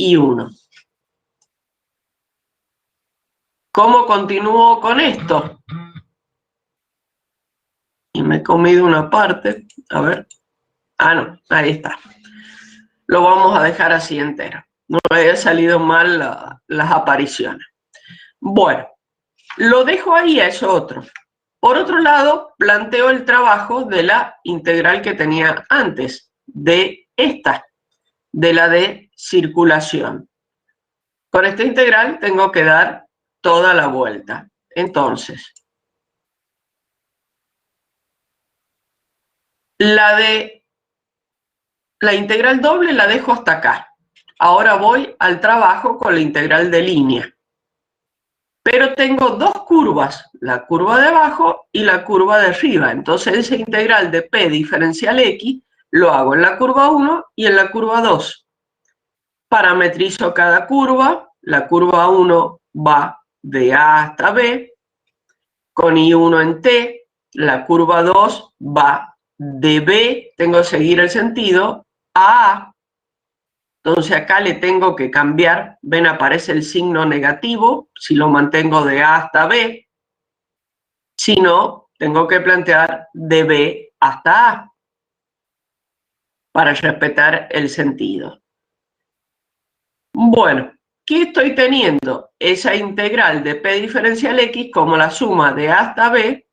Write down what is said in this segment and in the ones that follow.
y 1. ¿Cómo continúo con esto? Y me he comido una parte, a ver. Ah, no, ahí está. Lo vamos a dejar así entero. No me había salido mal las apariciones. Bueno, lo dejo ahí a eso otro. Por otro lado, planteo el trabajo de la integral que tenía antes, de esta, de la de circulación. Con esta integral tengo que dar toda la vuelta. Entonces, la integral doble la dejo hasta acá. Ahora voy al trabajo con la integral de línea. Pero tengo dos curvas, la curva de abajo y la curva de arriba. Entonces esa integral de p diferencial x lo hago en la curva 1 y en la curva 2. Parametrizo cada curva. La curva 1 va de A hasta B, con I1 en T. La curva 2 va de B, tengo que seguir el sentido, a A. Entonces acá le tengo que cambiar, ven, aparece el signo negativo, si lo mantengo de A hasta B. Si no, tengo que plantear de B hasta A, para respetar el sentido. Bueno, ¿qué estoy teniendo? Esa integral de p diferencial x como la suma de A hasta B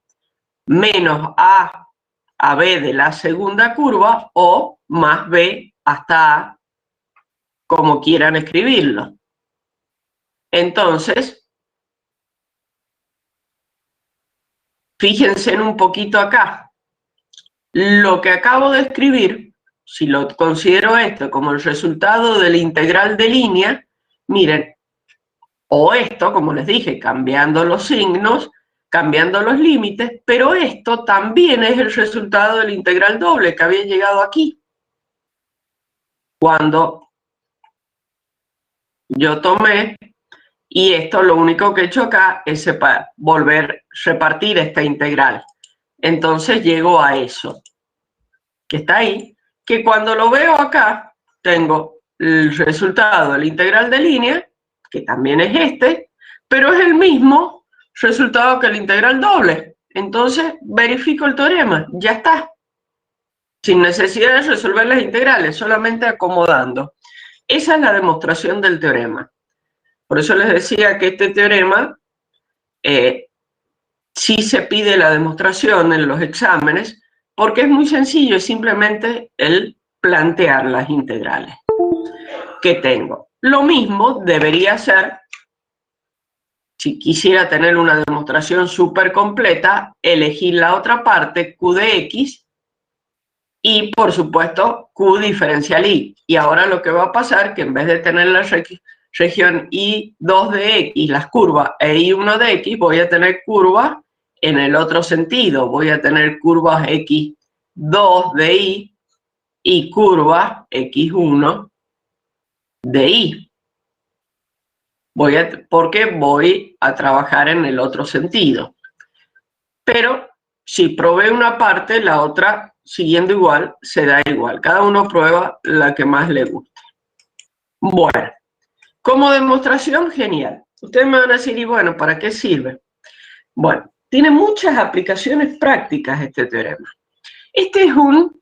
menos a B de la segunda curva o más B hasta A, como quieran escribirlo. Entonces, fíjense en un poquito acá. Lo que acabo de escribir, si lo considero esto como el resultado de la integral de línea, miren, o esto, como les dije, cambiando los signos, cambiando los límites, pero esto también es el resultado de la integral doble que había llegado aquí. Cuando yo tomé, y esto lo único que he hecho acá es volver a repartir esta integral. Entonces llego a eso, que está ahí, que cuando lo veo acá, tengo el resultado de la integral de línea, que también es este, pero es el mismo resultado que la integral doble. Entonces verifico el teorema, ya está. Sin necesidad de resolver las integrales, solamente acomodando. Esa es la demostración del teorema. Por eso les decía que este teorema sí se pide la demostración en los exámenes, porque es muy sencillo, es simplemente el plantear las integrales que tengo. Lo mismo debería ser, si quisiera tener una demostración súper completa, elegir la otra parte, q de x, y por supuesto q diferencial y. Y ahora lo que va a pasar es que en vez de tener la región I2 de x, las curvas, e I1 de x, voy a tener curvas en el otro sentido. Voy a tener curvas x2 de y curvas x1 de y. Porque voy a trabajar en el otro sentido. Pero si probé una parte, la otra, siguiendo igual, se da igual. Cada uno prueba la que más le guste. Bueno, como demostración, genial. Ustedes me van a decir, y bueno, ¿para qué sirve? Bueno, tiene muchas aplicaciones prácticas este teorema. Este es un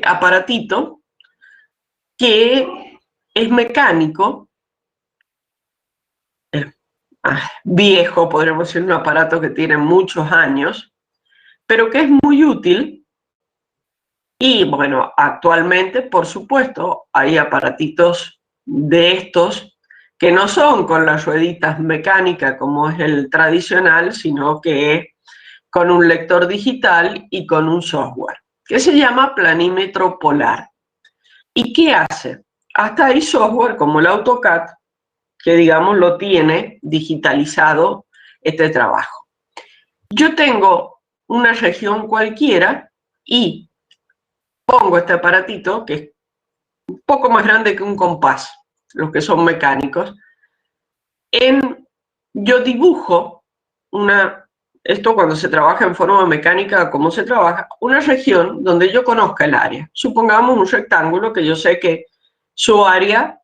aparatito que es mecánico, viejo, podríamos decir, un aparato que tiene muchos años, pero que es muy útil. Y bueno, actualmente, por supuesto, hay aparatitos de estos que no son con las rueditas mecánicas como es el tradicional, sino que es con un lector digital y con un software, que se llama planímetro polar. ¿Y qué hace? Hasta hay software como el AutoCAD, que digamos lo tiene digitalizado este trabajo. Yo tengo una región cualquiera y pongo este aparatito, que es un poco más grande que un compás, los que son mecánicos, yo dibujo esto cuando se trabaja en forma mecánica, cómo se trabaja, una región donde yo conozca el área. Supongamos un rectángulo que yo sé que su área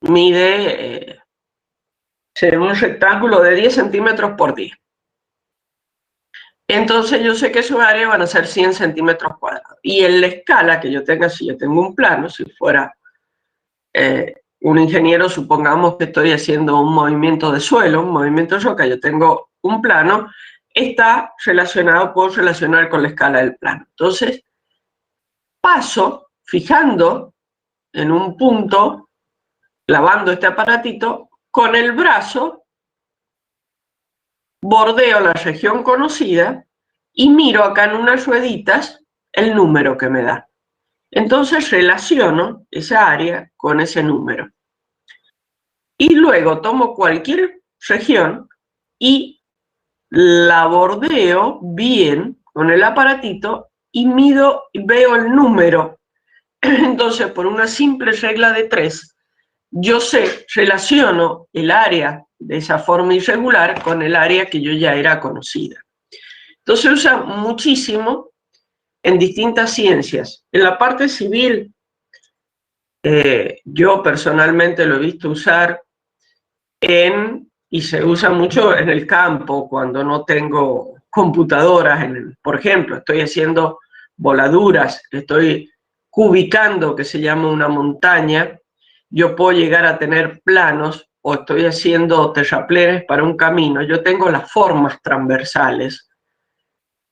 mide un rectángulo de 10 centímetros por 10. Entonces yo sé que su área van a ser 100 centímetros cuadrados. Y en la escala que yo tenga, si yo tengo un plano, si fuera un ingeniero, supongamos que estoy haciendo un movimiento de suelo, un movimiento de roca, yo tengo un plano, está relacionado, puedo relacionar con la escala del plano. Entonces, paso fijando en un punto, clavando este aparatito, con el brazo bordeo la región conocida y miro acá en unas rueditas el número que me da. Entonces relaciono esa área con ese número. Y luego tomo cualquier región y la bordeo bien con el aparatito y mido y veo el número. Entonces, por una simple regla de 3, yo relaciono el área de esa forma irregular con el área que yo ya era conocida. Entonces se usa muchísimo en distintas ciencias. En la parte civil, yo personalmente lo he visto usar y se usa mucho en el campo cuando no tengo computadoras. Por ejemplo, estoy haciendo voladuras, estoy cubicando, que se llama una montaña, yo puedo llegar a tener planos o estoy haciendo terraplenes para un camino, yo tengo las formas transversales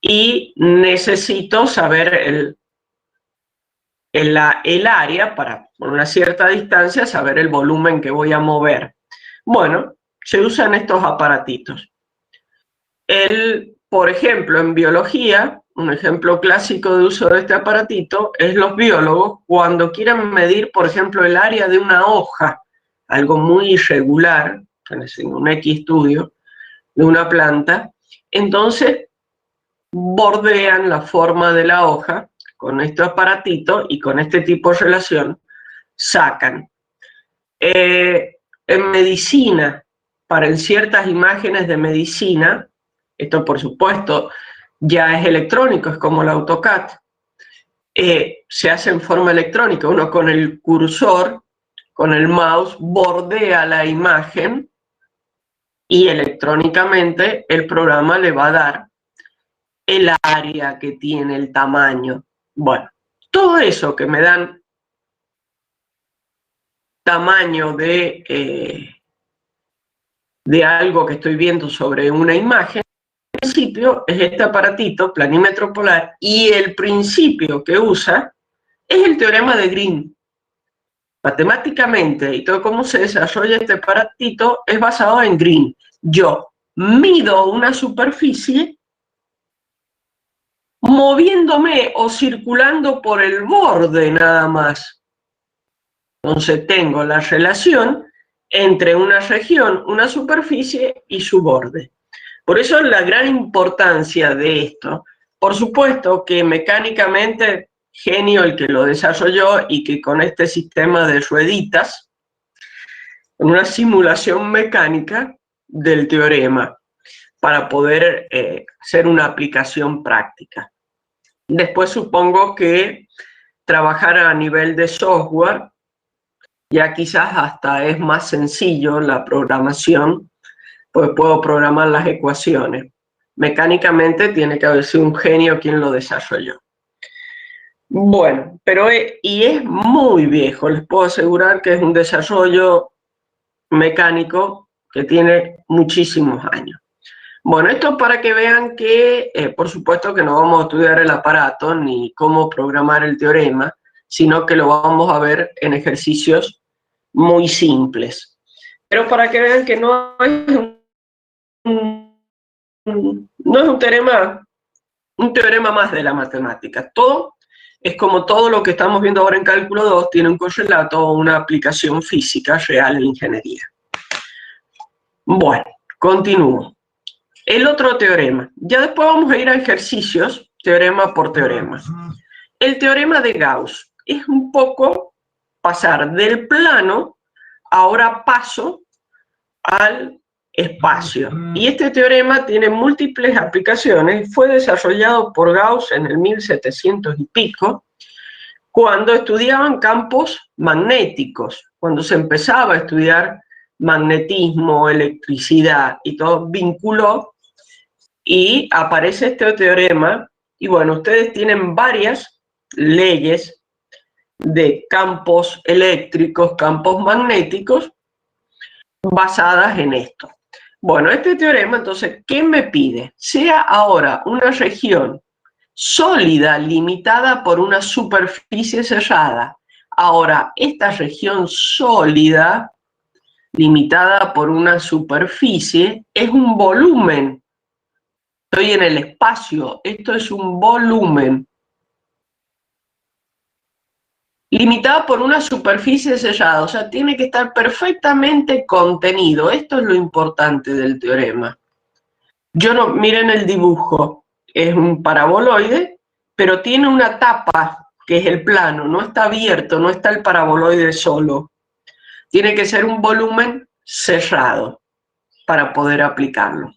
y necesito saber el área para, por una cierta distancia, saber el volumen que voy a mover. Bueno, se usan estos aparatitos. Por ejemplo, en biología, un ejemplo clásico de uso de este aparatito es los biólogos cuando quieren medir, por ejemplo, el área de una hoja, algo muy irregular, en un X estudio de una planta, entonces bordean la forma de la hoja con este aparatito y con este tipo de relación sacan. En medicina, en ciertas imágenes de medicina, esto por supuesto ya es electrónico, es como el AutoCAD, se hace en forma electrónica, uno con el cursor, con el mouse, bordea la imagen y electrónicamente el programa le va a dar el área que tiene, el tamaño. Bueno, todo eso que me dan tamaño de algo que estoy viendo sobre una imagen, el principio es este aparatito, planímetro polar, y el principio que usa es el teorema de Green. Matemáticamente, y todo cómo se desarrolla este aparatito es basado en Green. Yo mido una superficie moviéndome o circulando por el borde nada más. Entonces tengo la relación entre una región, una superficie y su borde. Por eso la gran importancia de esto. Por supuesto que mecánicamente, genio el que lo desarrolló y que con este sistema de rueditas, con una simulación mecánica del teorema, para poder hacer una aplicación práctica. Después supongo que trabajar a nivel de software, ya quizás hasta es más sencillo la programación, pues puedo programar las ecuaciones. Mecánicamente tiene que haber sido un genio quien lo desarrolló. Bueno, pero y es muy viejo, les puedo asegurar que es un desarrollo mecánico que tiene muchísimos años. Bueno, esto para que vean que, por supuesto que no vamos a estudiar el aparato ni cómo programar el teorema, sino que lo vamos a ver en ejercicios muy simples. Pero para que vean que no es un teorema más de la matemática. Todo es como todo lo que estamos viendo ahora en cálculo 2, tiene un correlato o una aplicación física real en ingeniería. Bueno, continúo. El otro teorema. Ya después vamos a ir a ejercicios, teorema por teorema. El teorema de Gauss es un poco pasar del plano, ahora paso al espacio. Y este teorema tiene múltiples aplicaciones. Fue desarrollado por Gauss en el 1700 y pico, cuando estudiaban campos magnéticos, cuando se empezaba a estudiar magnetismo, electricidad y todo, vinculó y aparece este teorema. Y bueno, ustedes tienen varias leyes de campos eléctricos, campos magnéticos, basadas en esto. Bueno, este teorema, entonces, ¿qué me pide? Sea ahora una región sólida limitada por una superficie cerrada. Ahora, esta región sólida limitada por una superficie es un volumen. Estoy en el espacio, esto es un volumen. Limitada por una superficie sellada, o sea, tiene que estar perfectamente contenido. Esto es lo importante del teorema. Miren el dibujo, es un paraboloide, pero tiene una tapa, que es el plano, no está abierto, no está el paraboloide solo. Tiene que ser un volumen cerrado para poder aplicarlo,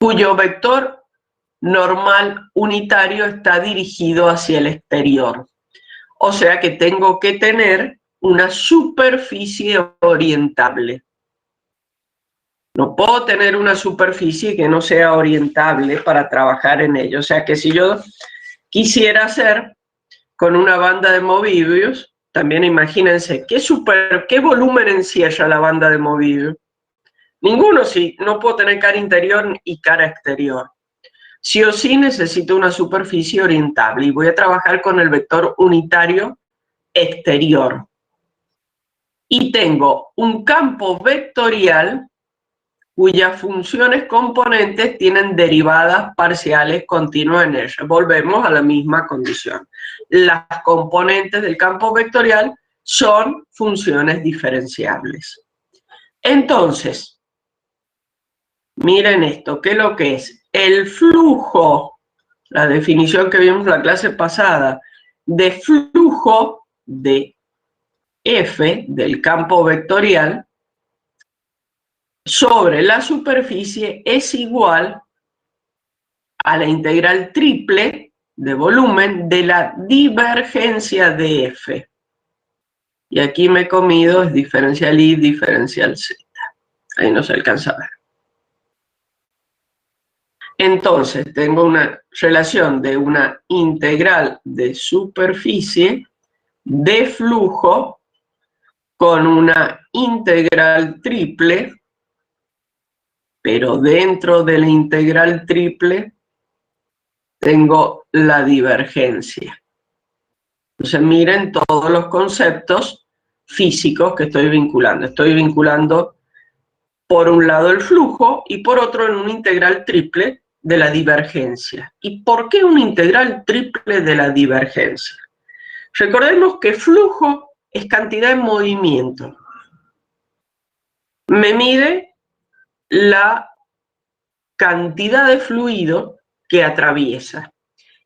cuyo vector normal unitario está dirigido hacia el exterior. O sea que tengo que tener una superficie orientable. No puedo tener una superficie que no sea orientable para trabajar en ello. O sea que si yo quisiera hacer con una banda de Mobius, también imagínense, ¿qué volumen encierra la banda de Mobius? Ninguno, sí, no puedo tener cara interior y cara exterior. Sí o sí necesito una superficie orientable y voy a trabajar con el vector unitario exterior. Y tengo un campo vectorial cuyas funciones componentes tienen derivadas parciales continuas en R. Volvemos a la misma condición. Las componentes del campo vectorial son funciones diferenciables. Entonces, miren esto, ¿qué es lo que es? El flujo, la definición que vimos en la clase pasada, de flujo de F del campo vectorial sobre la superficie es igual a la integral triple de volumen de la divergencia de F. Y aquí me he comido es diferencial Y, diferencial Z. Ahí no se alcanza a ver. Entonces, tengo una relación de una integral de superficie de flujo con una integral triple, pero dentro de la integral triple tengo la divergencia. Entonces miren todos los conceptos físicos que estoy vinculando. Estoy vinculando por un lado el flujo y por otro en una integral triple de la divergencia. ¿Y por qué una integral triple de la divergencia? Recordemos que flujo es cantidad en movimiento. Me mide la cantidad de fluido que atraviesa.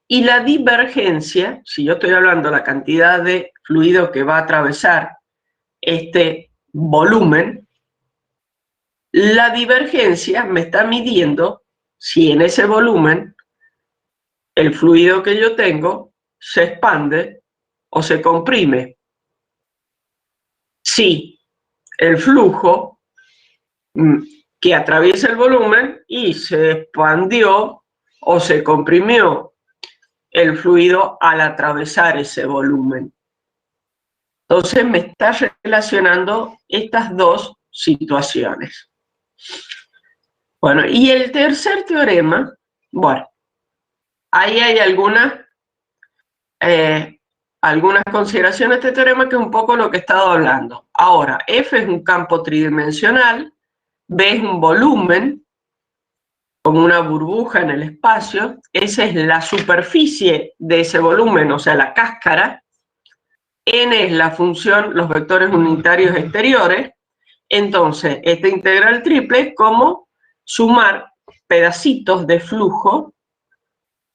Y la divergencia, si yo estoy hablando de la cantidad de fluido que va a atravesar este volumen, la divergencia me está midiendo si en ese volumen el fluido que yo tengo se expande o se comprime. Si el flujo que atraviesa el volumen y se expandió o se comprimió el fluido al atravesar ese volumen. Entonces me está relacionando estas dos situaciones. Bueno, y el tercer teorema, bueno, ahí hay algunas consideraciones de este teorema que es un poco lo que he estado hablando. Ahora, F es un campo tridimensional, B es un volumen, como una burbuja en el espacio, esa es la superficie de ese volumen, o sea, la cáscara. N es la función, los vectores unitarios exteriores. Entonces, esta integral triple es como sumar pedacitos de flujo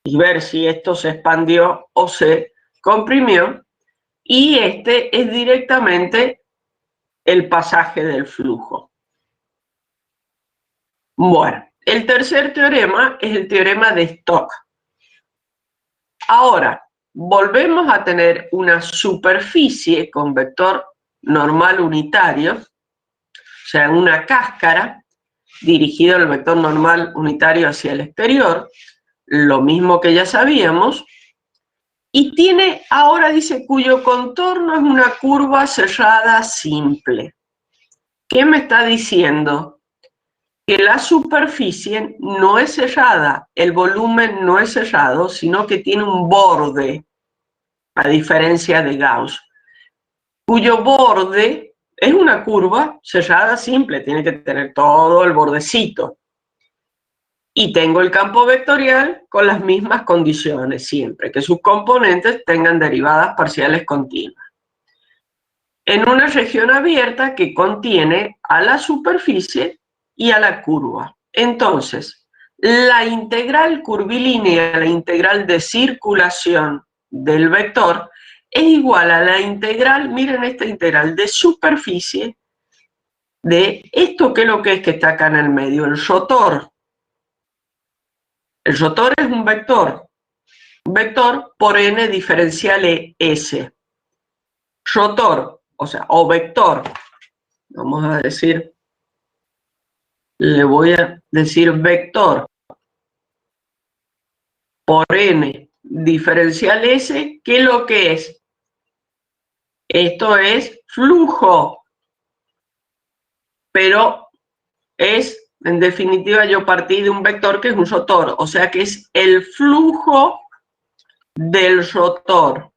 y ver si esto se expandió o se comprimió. Y este es directamente el pasaje del flujo. Bueno, el tercer teorema es el teorema de Stokes. Ahora, volvemos a tener una superficie con vector normal unitario, o sea, una cáscara dirigido el vector normal unitario hacia el exterior, lo mismo que ya sabíamos, y tiene, ahora dice, cuyo contorno es una curva cerrada simple. ¿Qué me está diciendo? Que la superficie no es cerrada, el volumen no es cerrado, sino que tiene un borde, a diferencia de Gauss, cuyo borde es una curva cerrada simple, tiene que tener todo el bordecito. Y tengo el campo vectorial con las mismas condiciones siempre, que sus componentes tengan derivadas parciales continuas. En una región abierta que contiene a la superficie y a la curva. Entonces, la integral curvilínea, la integral de circulación del vector, es igual a la integral, miren esta integral de superficie, de esto que es lo que es que está acá en el medio, el rotor. El rotor es un vector por n diferencial S. Rotor, o sea, o vector, vamos a decir, le voy a decir vector por n diferencial S, ¿qué es lo que es? Esto es flujo, pero es, en definitiva, yo partí de un vector que es un rotor, o sea que es el flujo del rotor.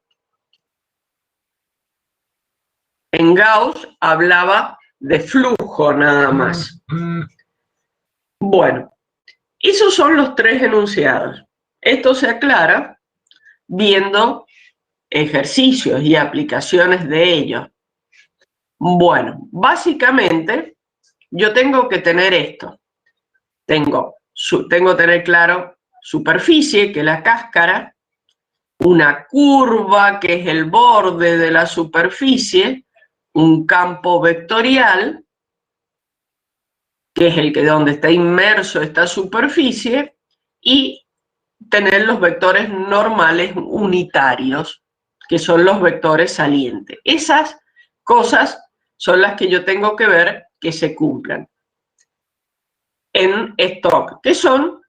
En Gauss hablaba de flujo nada más. Bueno, esos son los tres enunciados. Esto se aclara viendo ejercicios y aplicaciones de ellos. Bueno, básicamente yo tengo que tener esto. Tengo que tener claro superficie, que es la cáscara, una curva, que es el borde de la superficie, un campo vectorial, que es el que donde está inmerso esta superficie, y tener los vectores normales unitarios, que son los vectores salientes. Esas cosas son las que yo tengo que ver que se cumplan en stock, que son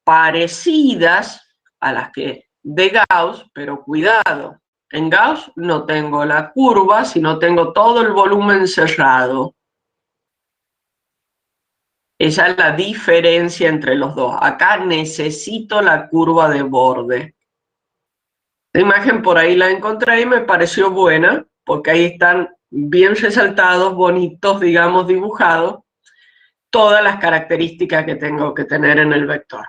parecidas a las que de Gauss, pero cuidado, en Gauss no tengo la curva, sino tengo todo el volumen cerrado. Esa es la diferencia entre los dos. Acá necesito la curva de borde. La imagen por ahí la encontré y me pareció buena, porque ahí están bien resaltados, bonitos, digamos, dibujados, todas las características que tengo que tener en el vector.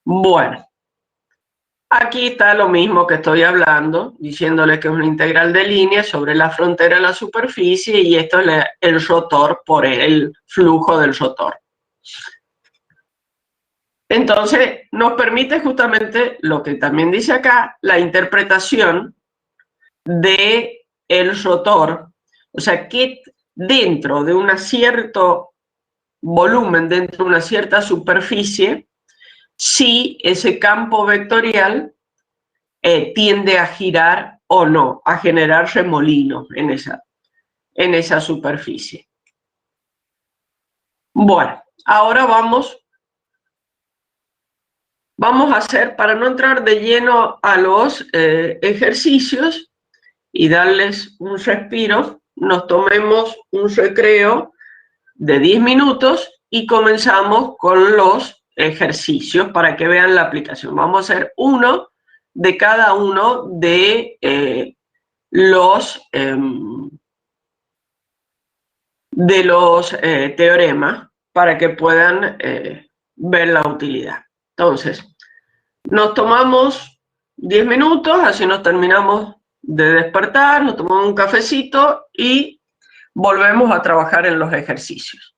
Bueno, aquí está lo mismo que estoy hablando, diciéndole que es una integral de línea sobre la frontera de la superficie, y esto es el rotor por el flujo del rotor. Entonces, nos permite justamente lo que también dice acá, la interpretación de el rotor, o sea, que dentro de un cierto volumen, dentro de una cierta superficie, si ese campo vectorial tiende a girar o no, a generar remolinos en esa superficie. Bueno, ahora vamos a hacer, para no entrar de lleno a los ejercicios y darles un respiro, nos tomemos un recreo de 10 minutos y comenzamos con los ejercicios para que vean la aplicación. Vamos a hacer uno de cada uno de los teoremas para que puedan ver la utilidad. Entonces, nos tomamos 10 minutos, así nos terminamos de despertar, nos tomamos un cafecito y volvemos a trabajar en los ejercicios.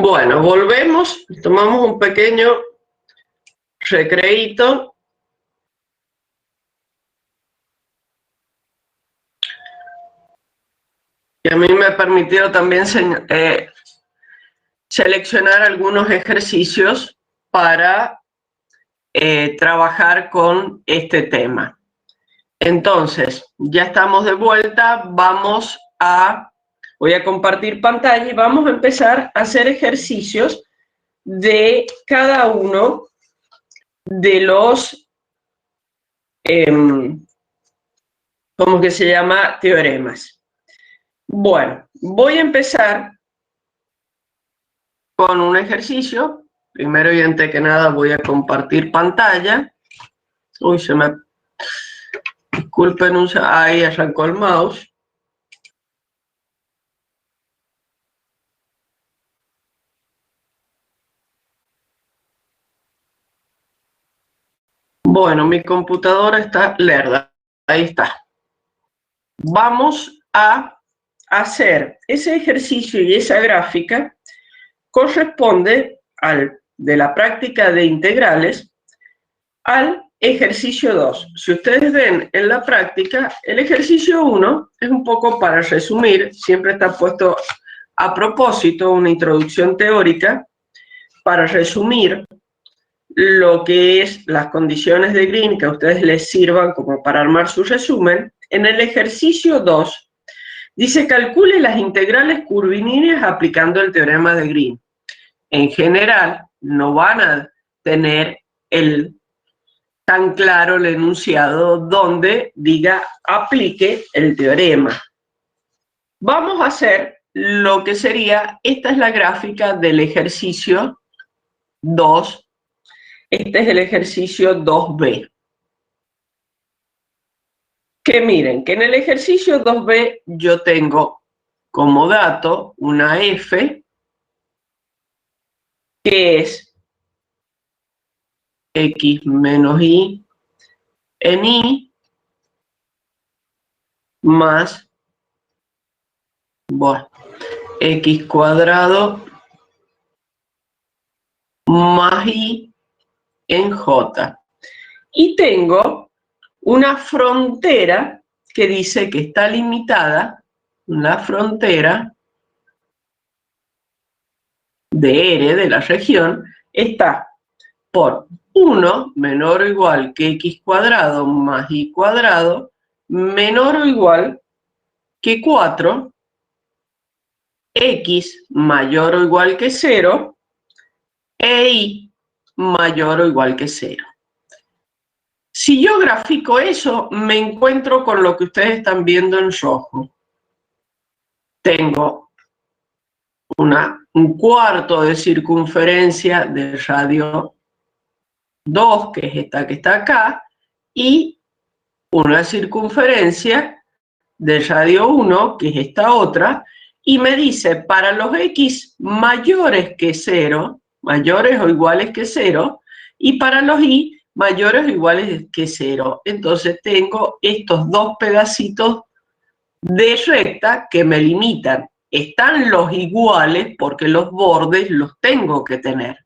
Bueno, volvemos, tomamos un pequeño recreíto. Y a mí me permitió también seleccionar algunos ejercicios para trabajar con este tema. Entonces, ya estamos de vuelta, voy a compartir pantalla y vamos a empezar a hacer ejercicios de cada uno de los, ¿cómo que se llama? Teoremas. Bueno, voy a empezar con un ejercicio. Primero y antes que nada voy a compartir pantalla. Uy, disculpen, ahí arrancó el mouse. Bueno, mi computadora está lerda. Ahí está. Vamos a hacer ese ejercicio y esa gráfica corresponde de la práctica de integrales al ejercicio 2. Si ustedes ven en la práctica, el ejercicio 1 es un poco para resumir, siempre está puesto a propósito, una introducción teórica para resumir lo que es las condiciones de Green que a ustedes les sirvan como para armar su resumen. En el ejercicio 2 dice calcule las integrales curvilíneas aplicando el teorema de Green. En general no van a tener tan claro el enunciado donde diga aplique el teorema. Vamos a hacer lo que sería, esta es la gráfica del ejercicio 2. Este es el ejercicio 2b. Que miren, que en el ejercicio 2b yo tengo como dato una f que es x menos y en y más, bueno, x cuadrado más y en j. Y tengo una frontera que dice que está limitada, la frontera de R de la región, está por 1 menor o igual que x cuadrado más y cuadrado menor o igual que 4, x mayor o igual que 0 e y mayor o igual que 0. Si yo grafico eso, me encuentro con lo que ustedes están viendo en rojo. Tengo un cuarto de circunferencia de radio 2, que es esta que está acá, y una circunferencia de radio 1, que es esta otra, y me dice, para los x mayores que 0, mayores o iguales que 0, y para los y mayores o iguales que 0. Entonces tengo estos dos pedacitos de recta que me limitan. Están los iguales porque los bordes los tengo que tener.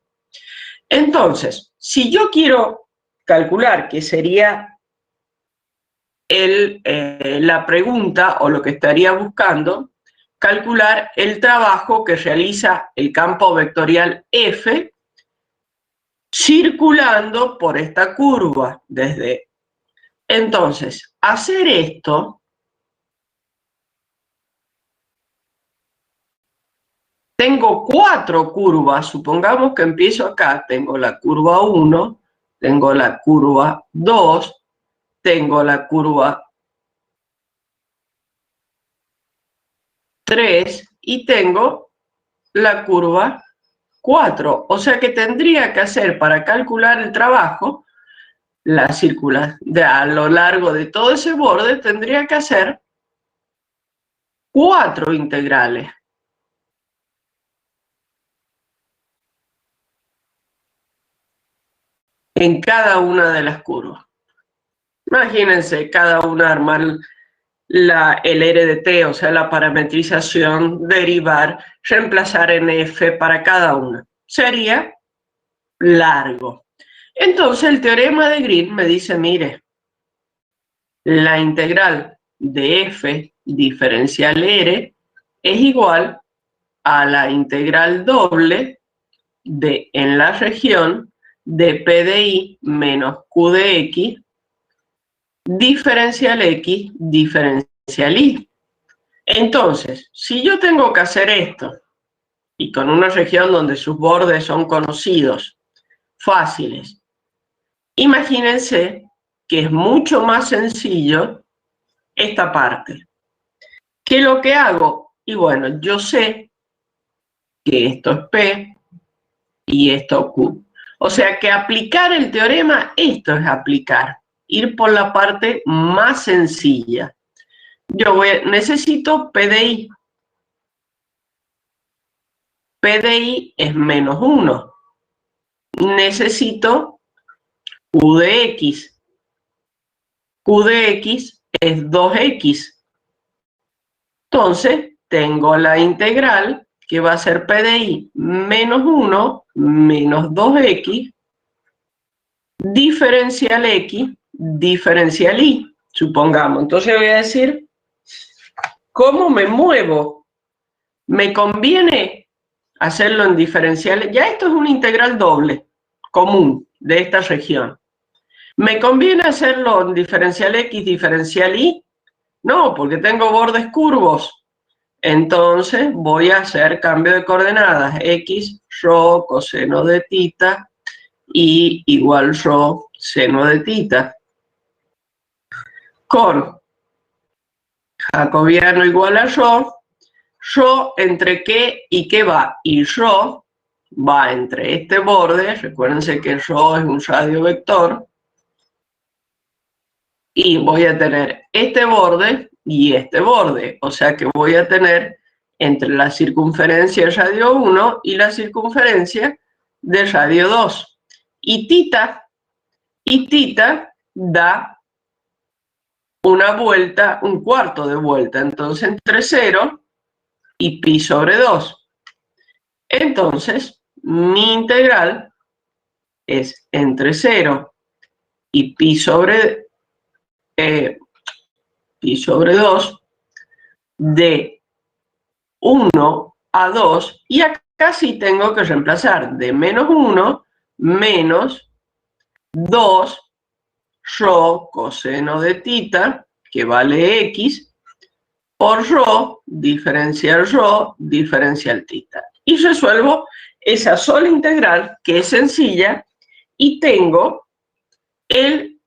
Entonces, si yo quiero calcular, que sería la pregunta o lo que estaría buscando, calcular el trabajo que realiza el campo vectorial F circulando por esta curva desde. Entonces, hacer esto, tengo 4 curvas, supongamos que empiezo acá, tengo la curva 1, tengo la curva 2, tengo la curva 3 y tengo la curva 4. O sea que tendría que hacer para calcular el trabajo, la circular, a lo largo de todo ese borde, tendría que hacer 4 integrales. En cada una de las curvas. Imagínense cada una armar el R de t, o sea, la parametrización, derivar, reemplazar en f para cada una. Sería largo. Entonces el teorema de Green me dice, mire, la integral de f diferencial r es igual a la integral doble de en la región de p de i menos q de x diferencial x diferencial y. Entonces, si yo tengo que hacer esto, y con una región donde sus bordes son conocidos, fáciles, imagínense que es mucho más sencillo esta parte. ¿Qué es lo que hago? Y bueno, yo sé que esto es P y esto Q. O sea que aplicar el teorema, esto es aplicar. Ir por la parte más sencilla. Necesito P de I. P de I es menos 1. Necesito Q de X. Q de X es 2X. Entonces, tengo la integral que va a ser P de I menos 1 menos 2X diferencial X diferencial Y, supongamos. Entonces voy a decir, ¿cómo me muevo? ¿Me conviene hacerlo en diferenciales? Ya esto es una integral doble común de esta región. ¿Me conviene hacerlo en diferencial X diferencial Y? No, porque tengo bordes curvos. Entonces voy a hacer cambio de coordenadas. X, rho, coseno de tita, y igual rho, seno de tita. Con jacobiano igual a rho, rho entre qué y qué va. Y rho va entre este borde, recuérdense que rho es un radio vector, y voy a tener este borde y este borde. O sea que voy a tener entre la circunferencia del radio 1 y la circunferencia del radio 2. Y tita da una vuelta, un cuarto de vuelta. Entonces, entre 0 y pi sobre 2. Entonces, mi integral es entre 0 y pi sobre 2 de 1 a 2, y acá sí tengo que reemplazar de menos 1 menos 2 rho coseno de tita, que vale x, por rho diferencial tita. Y resuelvo esa sola integral, que es sencilla, y tengo el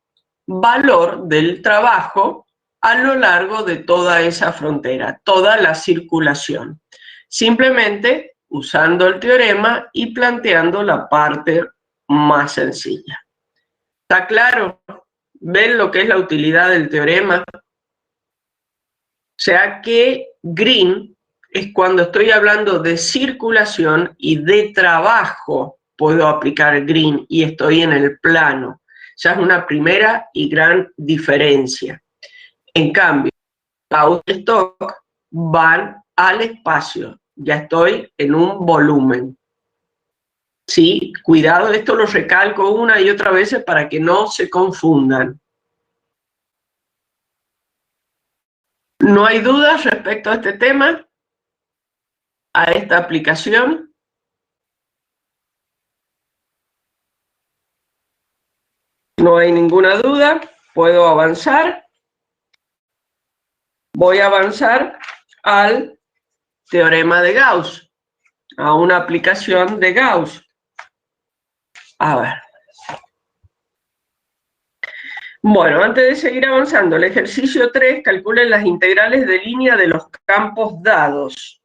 valor del trabajo a lo largo de toda esa frontera, toda la circulación. Simplemente usando el teorema y planteando la parte más sencilla. ¿Está claro? ¿Ven lo que es la utilidad del teorema? O sea que Green es cuando estoy hablando de circulación y de trabajo, puedo aplicar Green y estoy en el plano. Esa es una primera y gran diferencia. En cambio, Gauss y Stokes van al espacio. Ya estoy en un volumen. Sí, cuidado, esto lo recalco una y otra vez para que no se confundan. ¿No hay dudas respecto a este tema? ¿A esta aplicación? No hay ninguna duda. ¿Puedo avanzar? Voy a avanzar al teorema de Gauss, a una aplicación de Gauss. A ver. Bueno, antes de seguir avanzando, el ejercicio 3, calculen las integrales de línea de los campos dados.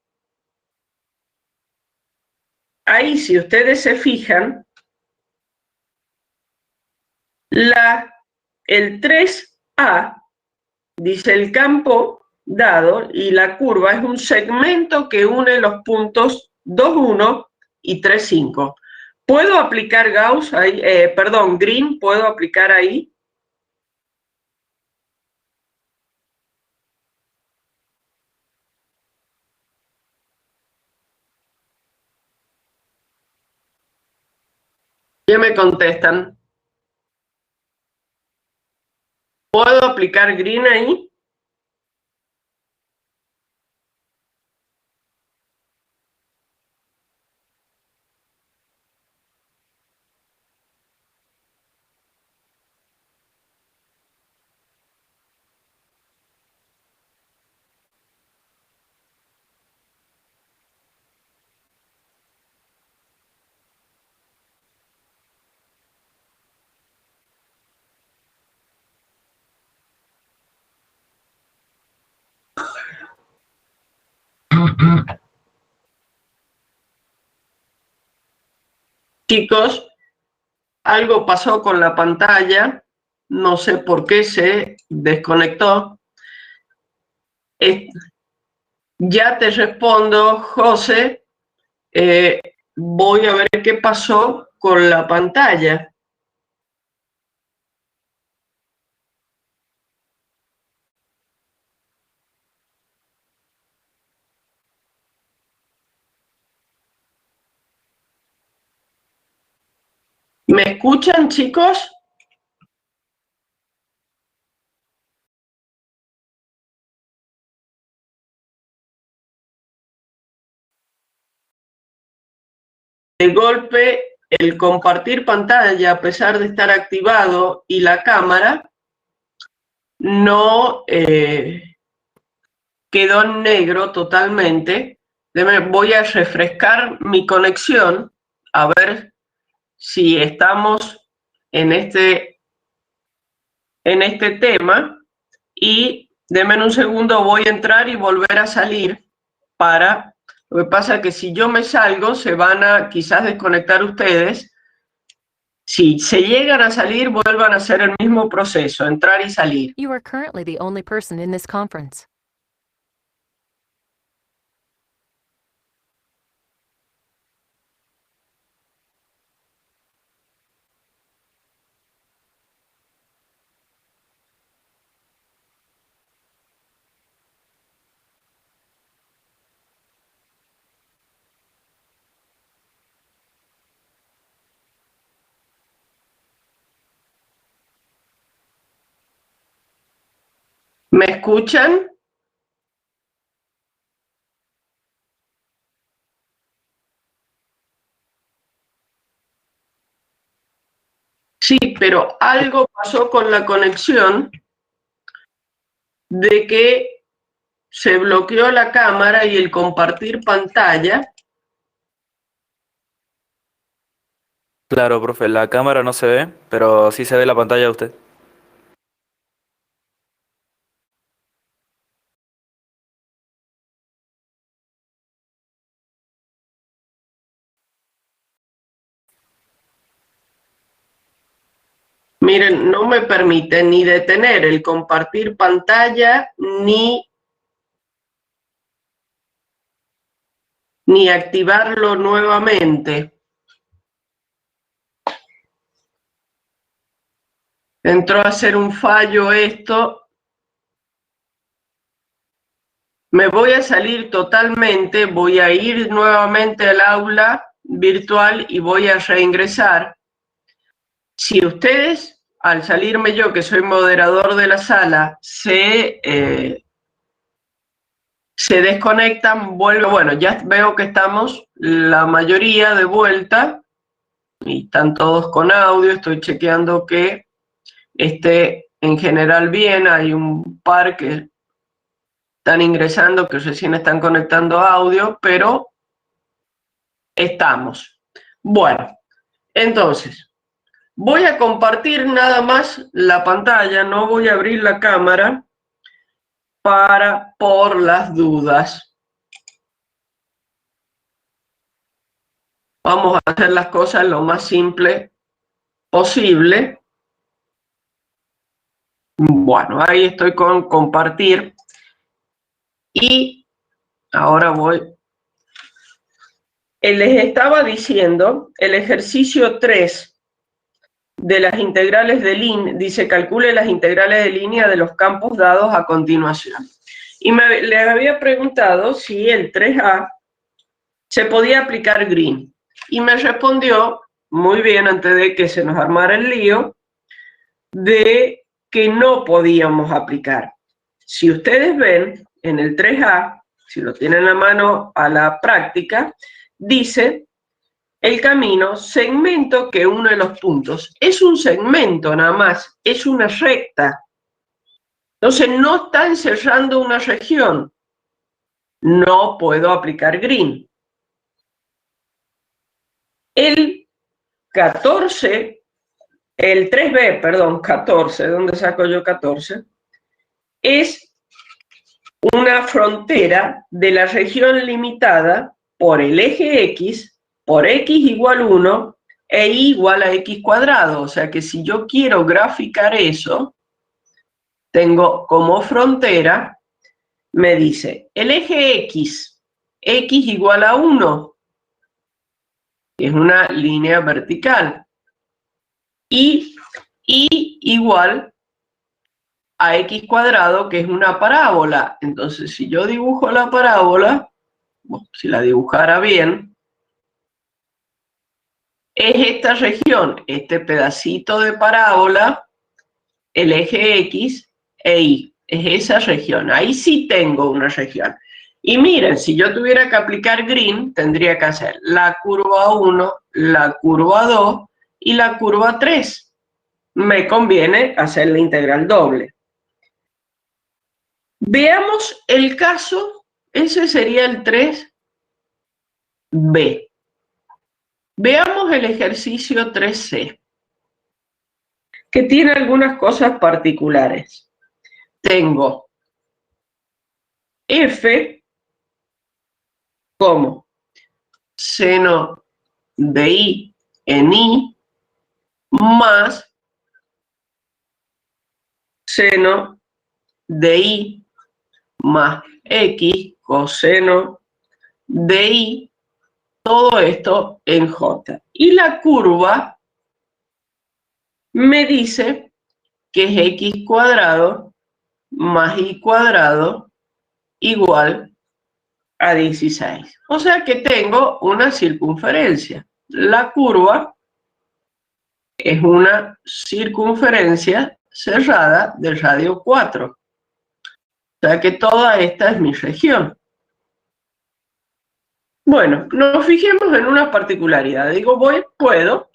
Ahí, si ustedes se fijan, el 3A dice el campo dado y la curva es un segmento que une los puntos 2, 1 y 3, 5. ¿Puedo aplicar Gauss ahí? Green, ¿puedo aplicar ahí? Green, ¿puedo aplicar ahí? ¿Qué me contestan? ¿Puedo aplicar green ahí? Chicos, algo pasó con la pantalla, no sé por qué se desconectó. Ya te respondo, José. Voy a ver qué pasó con la pantalla. ¿Me escuchan, chicos? De golpe, el compartir pantalla, a pesar de estar activado, y la cámara, no quedó en negro totalmente. Voy a refrescar mi conexión, a ver si estamos en este tema, y denme un segundo, voy a entrar y volver a salir para... Lo que pasa es que si yo me salgo, se van a quizás desconectar ustedes. Si se llegan a salir, vuelvan a hacer el mismo proceso, entrar y salir. You are currently the only person in this conference. ¿Me escuchan? Sí, pero algo pasó con la conexión de que se bloqueó la cámara y el compartir pantalla. Claro, profe, la cámara no se ve, pero sí se ve la pantalla de usted. Miren, no me permite ni detener el compartir pantalla ni activarlo nuevamente. Entró a ser un fallo esto. Me voy a salir totalmente, voy a ir nuevamente al aula virtual y voy a reingresar. Si ustedes, al salirme yo, que soy moderador de la sala, se desconectan, vuelvo, bueno, ya veo que estamos la mayoría de vuelta y están todos con audio, estoy chequeando que esté en general bien, hay un par que están ingresando, que recién están conectando audio, pero estamos. Bueno, entonces, voy a compartir nada más la pantalla, no voy a abrir la cámara por las dudas. Vamos a hacer las cosas lo más simple posible. Bueno, ahí estoy con compartir. Y ahora voy. Les estaba diciendo, el ejercicio 3 de las integrales de línea, dice calcule las integrales de línea de los campos dados a continuación. Y le había preguntado si el 3A se podía aplicar green. Y me respondió muy bien antes de que se nos armara el lío de que no podíamos aplicar. Si ustedes ven en el 3A, si lo tienen a mano a la práctica, dice el camino, segmento que une los puntos. Es un segmento nada más, es una recta. Entonces no está encerrando una región. No puedo aplicar green. El 14, el 3B, perdón, 14, ¿dónde saco yo 14? Es una frontera de la región limitada por el eje X, por X igual 1 e Y igual a X cuadrado. O sea que si yo quiero graficar eso, tengo como frontera, me dice, el eje X, X igual a 1, que es una línea vertical, y Y igual a X cuadrado, que es una parábola. Entonces, si yo dibujo la parábola, bueno, si la dibujara bien, es esta región, este pedacito de parábola, el eje X e Y. Es esa región. Ahí sí tengo una región. Y miren, si yo tuviera que aplicar green, tendría que hacer la curva 1, la curva 2 y la curva 3. Me conviene hacer la integral doble. Veamos el caso, ese sería el 3B. Veamos el ejercicio 3C, que tiene algunas cosas particulares. Tengo F como seno de I en I más seno de I más X coseno de I, todo esto en J. Y la curva me dice que es X cuadrado más Y cuadrado igual a 16. O sea que tengo una circunferencia. La curva es una circunferencia cerrada de radio 4. O sea que toda esta es mi región. Bueno, nos fijemos en una particularidad. Digo,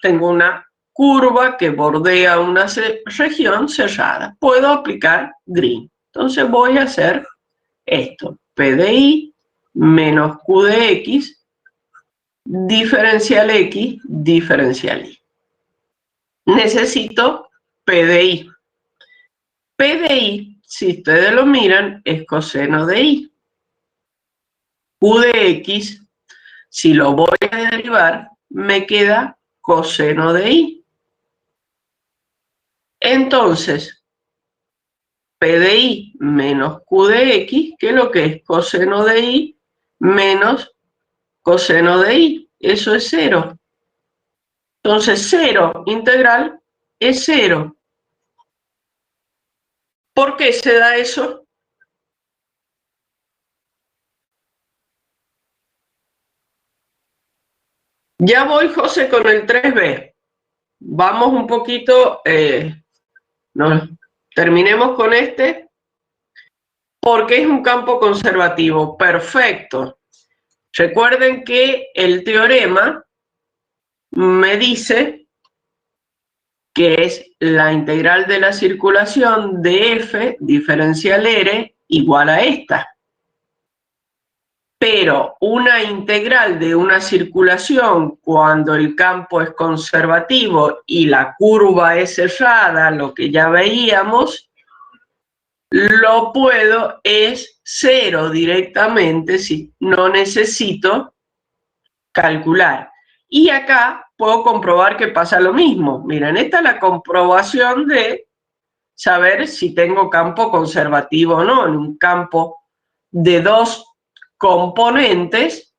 tengo una curva que bordea una región cerrada. Puedo aplicar green. Entonces voy a hacer esto. P de I menos Q de X, diferencial X, diferencial Y. Necesito P de I. P de I, si ustedes lo miran, es coseno de I. Q de X, si lo voy a derivar, me queda coseno de I. Entonces, P de I menos Q de X, que es lo que es coseno de I menos coseno de I. Eso es 0. Entonces, 0 integral es 0. ¿Por qué se da eso? Ya voy, José, con el 3B. Vamos un poquito, terminemos con este, porque es un campo conservativo. Perfecto. Recuerden que el teorema me dice que es la integral de la circulación de F diferencial R igual a esta. Pero una integral de una circulación cuando el campo es conservativo y la curva es cerrada, lo que ya veíamos, lo puedo es 0 directamente, si no necesito calcular. Y acá puedo comprobar que pasa lo mismo. Miren, esta es la comprobación de saber si tengo campo conservativo o no. En un campo de dos componentes,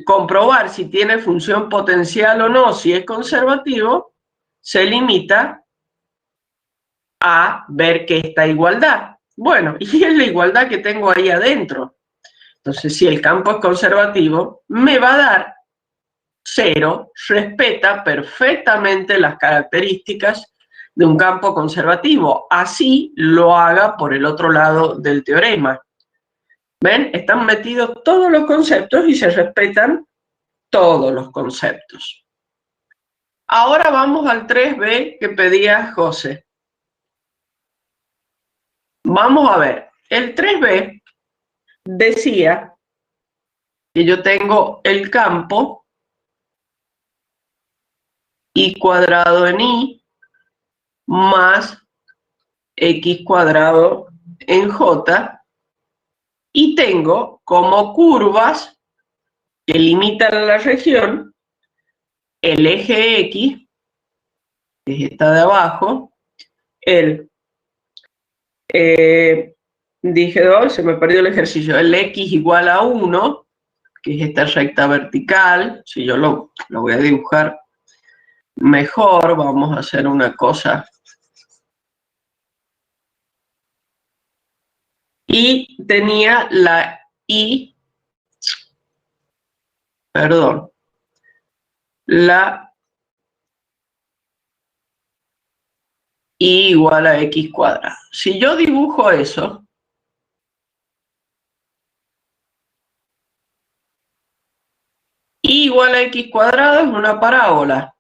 comprobar si tiene función potencial o no, si es conservativo, se limita a ver que esta igualdad. Bueno, y es la igualdad que tengo ahí adentro. Entonces, si el campo es conservativo, me va a dar 0 respeta perfectamente las características de un campo conservativo. Así lo haga por el otro lado del teorema. ¿Ven? Están metidos todos los conceptos y se respetan todos los conceptos. Ahora vamos al 3b que pedía José. Vamos a ver, el 3b decía que yo tengo el campo y cuadrado en i más x cuadrado en j, y tengo como curvas que limitan la región el eje x, que es esta de abajo, dije 2, se me perdió el ejercicio, el x igual a 1, que es esta recta vertical. Si yo lo voy a dibujar mejor, vamos a hacer una cosa. Y tenía la i, perdón, la i igual a x cuadrado. Si yo dibujo eso, i igual a x cuadrado es una parábola.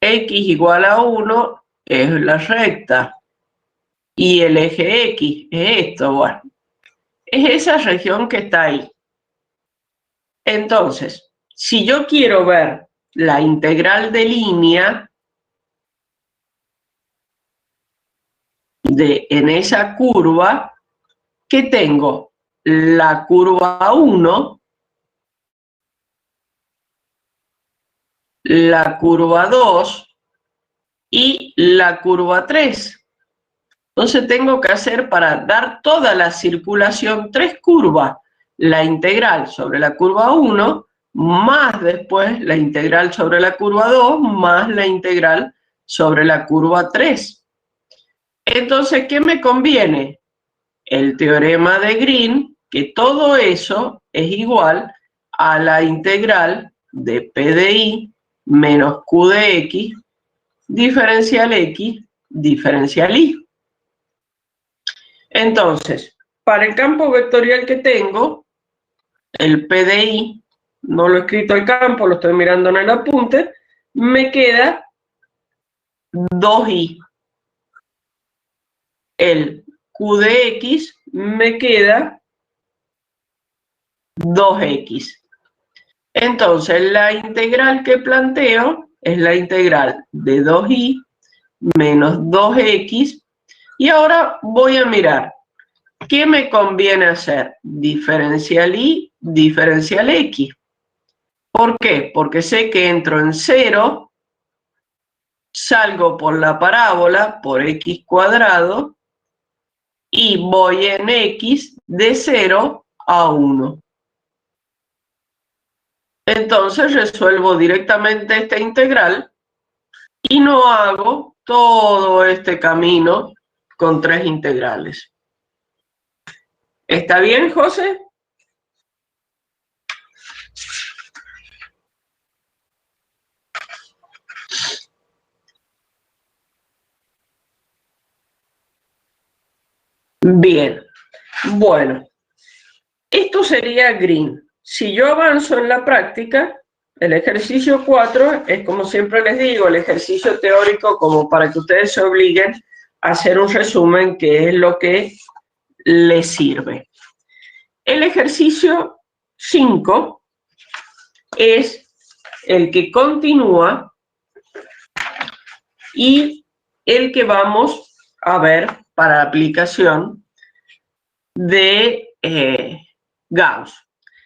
X igual a 1 es la recta. Y el eje X es esto, bueno. Es esa región que está ahí. Entonces, si yo quiero ver la integral de línea en esa curva, ¿qué tengo? La curva 1, la curva 2 y la curva 3. Entonces tengo que hacer, para dar toda la circulación, 3 curvas. La integral sobre la curva 1, más después la integral sobre la curva 2, más la integral sobre la curva 3. Entonces, ¿qué me conviene? El teorema de Green, que todo eso es igual a la integral de P de I menos Q de X, diferencial X, diferencial Y. Entonces, para el campo vectorial que tengo, el PDI, no lo he escrito al campo, lo estoy mirando en el apunte, me queda 2i. El Q de X me queda 2x. Entonces, la integral que planteo es la integral de 2i menos 2x. Y ahora voy a mirar, ¿qué me conviene hacer? Diferencial y diferencial x. ¿Por qué? Porque sé que entro en 0, salgo por la parábola por x cuadrado y voy en x de 0 a 1. Entonces resuelvo directamente esta integral y no hago todo este camino con 3 integrales. ¿Está bien, José? Bien. Bueno, esto sería Green. Si yo avanzo en la práctica, el ejercicio 4 es, como siempre les digo, el ejercicio teórico, como para que ustedes se obliguen a hacer un resumen, que es lo que les sirve. El ejercicio 5 es el que continúa y el que vamos a ver para aplicación de Gauss.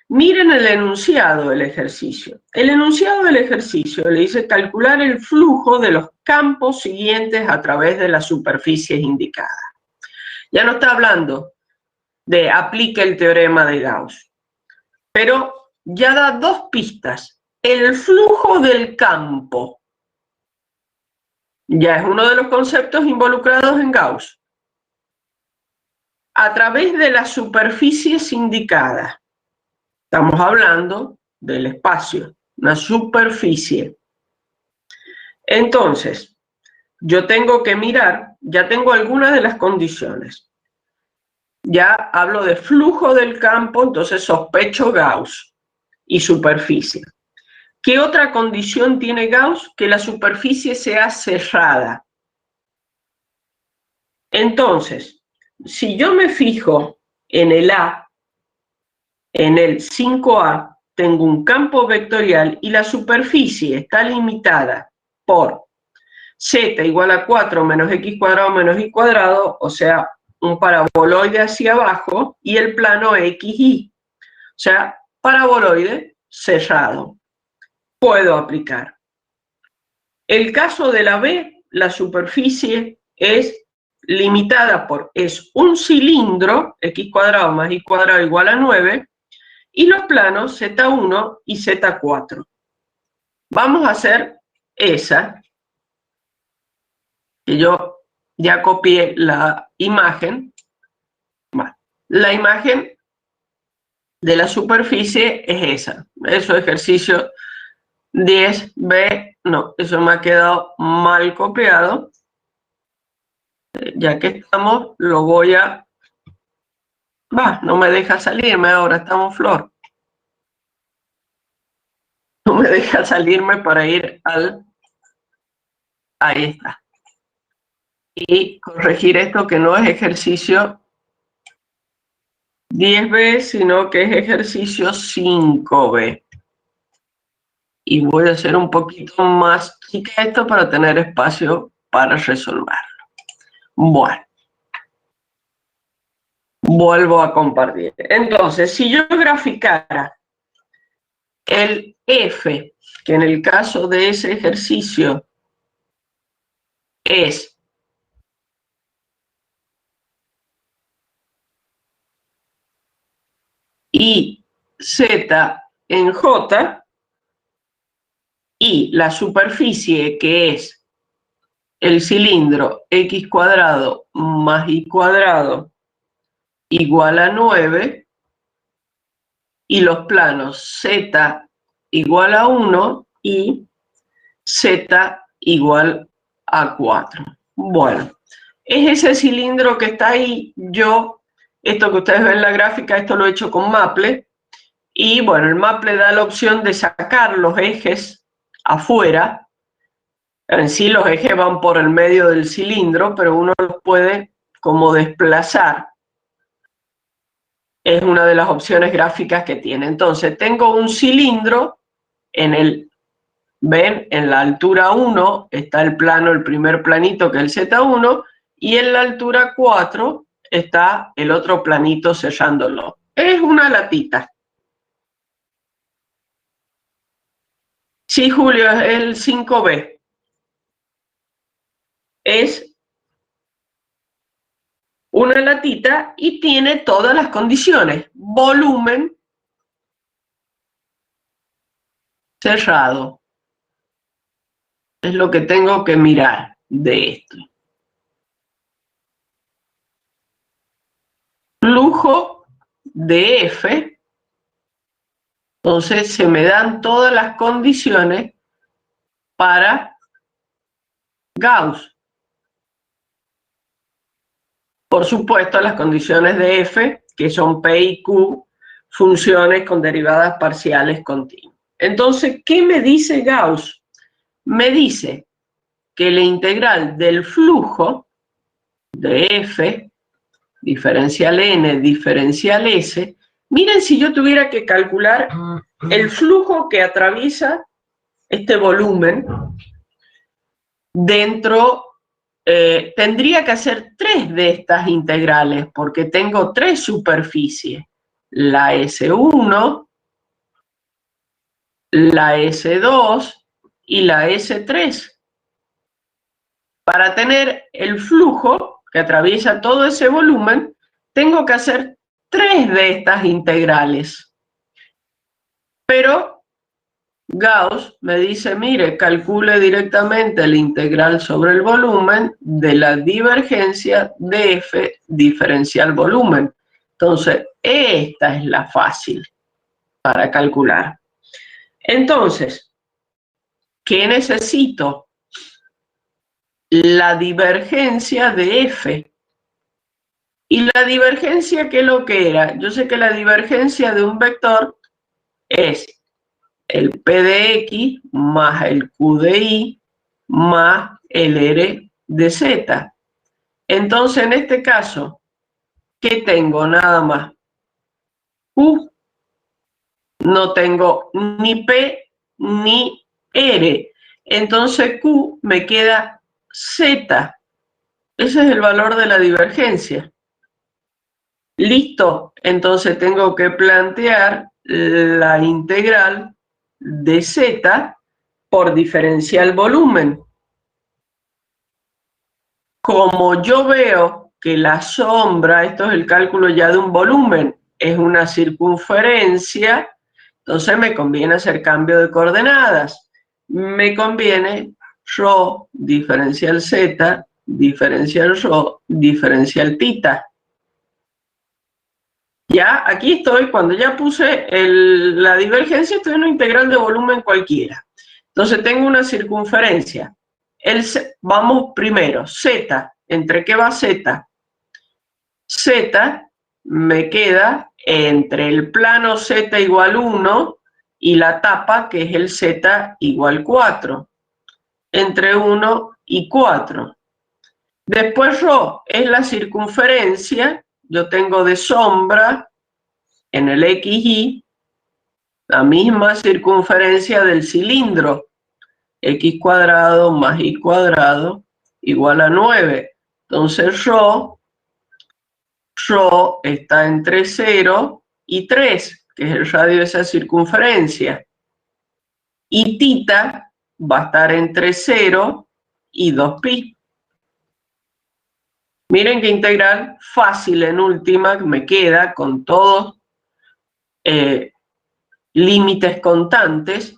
Miren el enunciado del ejercicio. El enunciado del ejercicio le dice calcular el flujo de los campos siguientes a través de las superficies indicadas. Ya no está hablando de aplique el teorema de Gauss, pero ya da 2 pistas. El flujo del campo ya es uno de los conceptos involucrados en Gauss. A través de las superficies indicadas. Estamos hablando del espacio, una superficie. Entonces, yo tengo que mirar, ya tengo algunas de las condiciones. Ya hablo de flujo del campo, entonces sospecho Gauss y superficie. ¿Qué otra condición tiene Gauss? Que la superficie sea cerrada. Entonces, si yo me fijo en el A, en el 5A, tengo un campo vectorial y la superficie está limitada por z igual a 4 menos x cuadrado menos y cuadrado, o sea, un paraboloide hacia abajo, y el plano XY, o sea, paraboloide cerrado. Puedo aplicar. El caso de la B, la superficie es limitada por, es un cilindro, x cuadrado más y cuadrado igual a 9, y los planos Z1 y Z4. Vamos a hacer esa, que yo ya copié la imagen. La imagen de la superficie es esa. Eso ejercicio 10B, no, eso me ha quedado mal copiado. Ya que estamos, lo voy a... no me deja salirme ahora, estamos flor. No me deja salirme para ir al... Ahí está. Y corregir esto que no es ejercicio 10B, sino que es ejercicio 5B. Y voy a hacer un poquito más chica esto para tener espacio para resolverlo. Bueno. Vuelvo a compartir. Entonces, si yo graficara el F, que en el caso de ese ejercicio es y Z en J, y la superficie que es el cilindro x cuadrado más y cuadrado igual a 9, y los planos Z igual a 1 y Z igual a 4. Bueno, es ese cilindro que está ahí. Yo, esto que ustedes ven en la gráfica, esto lo he hecho con Maple. Y bueno, el Maple da la opción de sacar los ejes afuera. En sí los ejes van por el medio del cilindro, pero uno los puede como desplazar. Es una de las opciones gráficas que tiene. Entonces, tengo un cilindro en el... ¿Ven? En la altura 1 está el plano, el primer planito, que es el Z1, y en la altura 4 está el otro planito sellándolo. Es una latita. Sí, Julio, es el 5B. Es una latita y tiene todas las condiciones. Volumen cerrado. Es lo que tengo que mirar de esto. Flujo de F. Entonces se me dan todas las condiciones para Gauss. Por supuesto, las condiciones de F, que son P y Q, funciones con derivadas parciales continuas. Entonces, ¿qué me dice Gauss? Me dice que la integral del flujo de F, diferencial N, diferencial S, miren si yo tuviera que calcular el flujo que atraviesa este volumen dentro, tendría que hacer 3 de estas integrales, porque tengo 3 superficies, la S1, la S2 y la S3. Para tener el flujo que atraviesa todo ese volumen, tengo que hacer 3 de estas integrales. Pero Gauss me dice, mire, calcule directamente la integral sobre el volumen de la divergencia de F diferencial volumen. Entonces, esta es la fácil. para calcular. Entonces, ¿qué necesito? La divergencia de f. ¿Y la divergencia qué es lo que era? Yo sé que la divergencia de un vector es el p de x más el q de y más el r de z. Entonces, en este caso, ¿qué tengo? Nada más. Q. No tengo ni p ni r. Entonces, Q me queda z. Ese es el valor de la divergencia. Listo. Entonces, tengo que plantear la integral de z por diferencial volumen. Como yo veo que la sombra, esto es el cálculo ya de un volumen, es una circunferencia, entonces me conviene hacer cambio de coordenadas. Me conviene ρ diferencial z, diferencial ρ, diferencial θ. Ya, aquí estoy, cuando ya puse la divergencia, estoy en una integral de volumen cualquiera. Entonces tengo una circunferencia. Vamos primero, z. ¿Entre qué va z? Z me queda entre el plano z igual 1 y la tapa, que es el z igual 4. Entre 1 y 4. Después ρ es la circunferencia. Yo tengo de sombra en el XY la misma circunferencia del cilindro. X cuadrado más Y cuadrado igual a 9. Entonces ρ está entre 0 y 3, que es el radio de esa circunferencia. Y θ va a estar entre 0 y 2pi. Miren qué integral fácil en última me queda con todos límites constantes.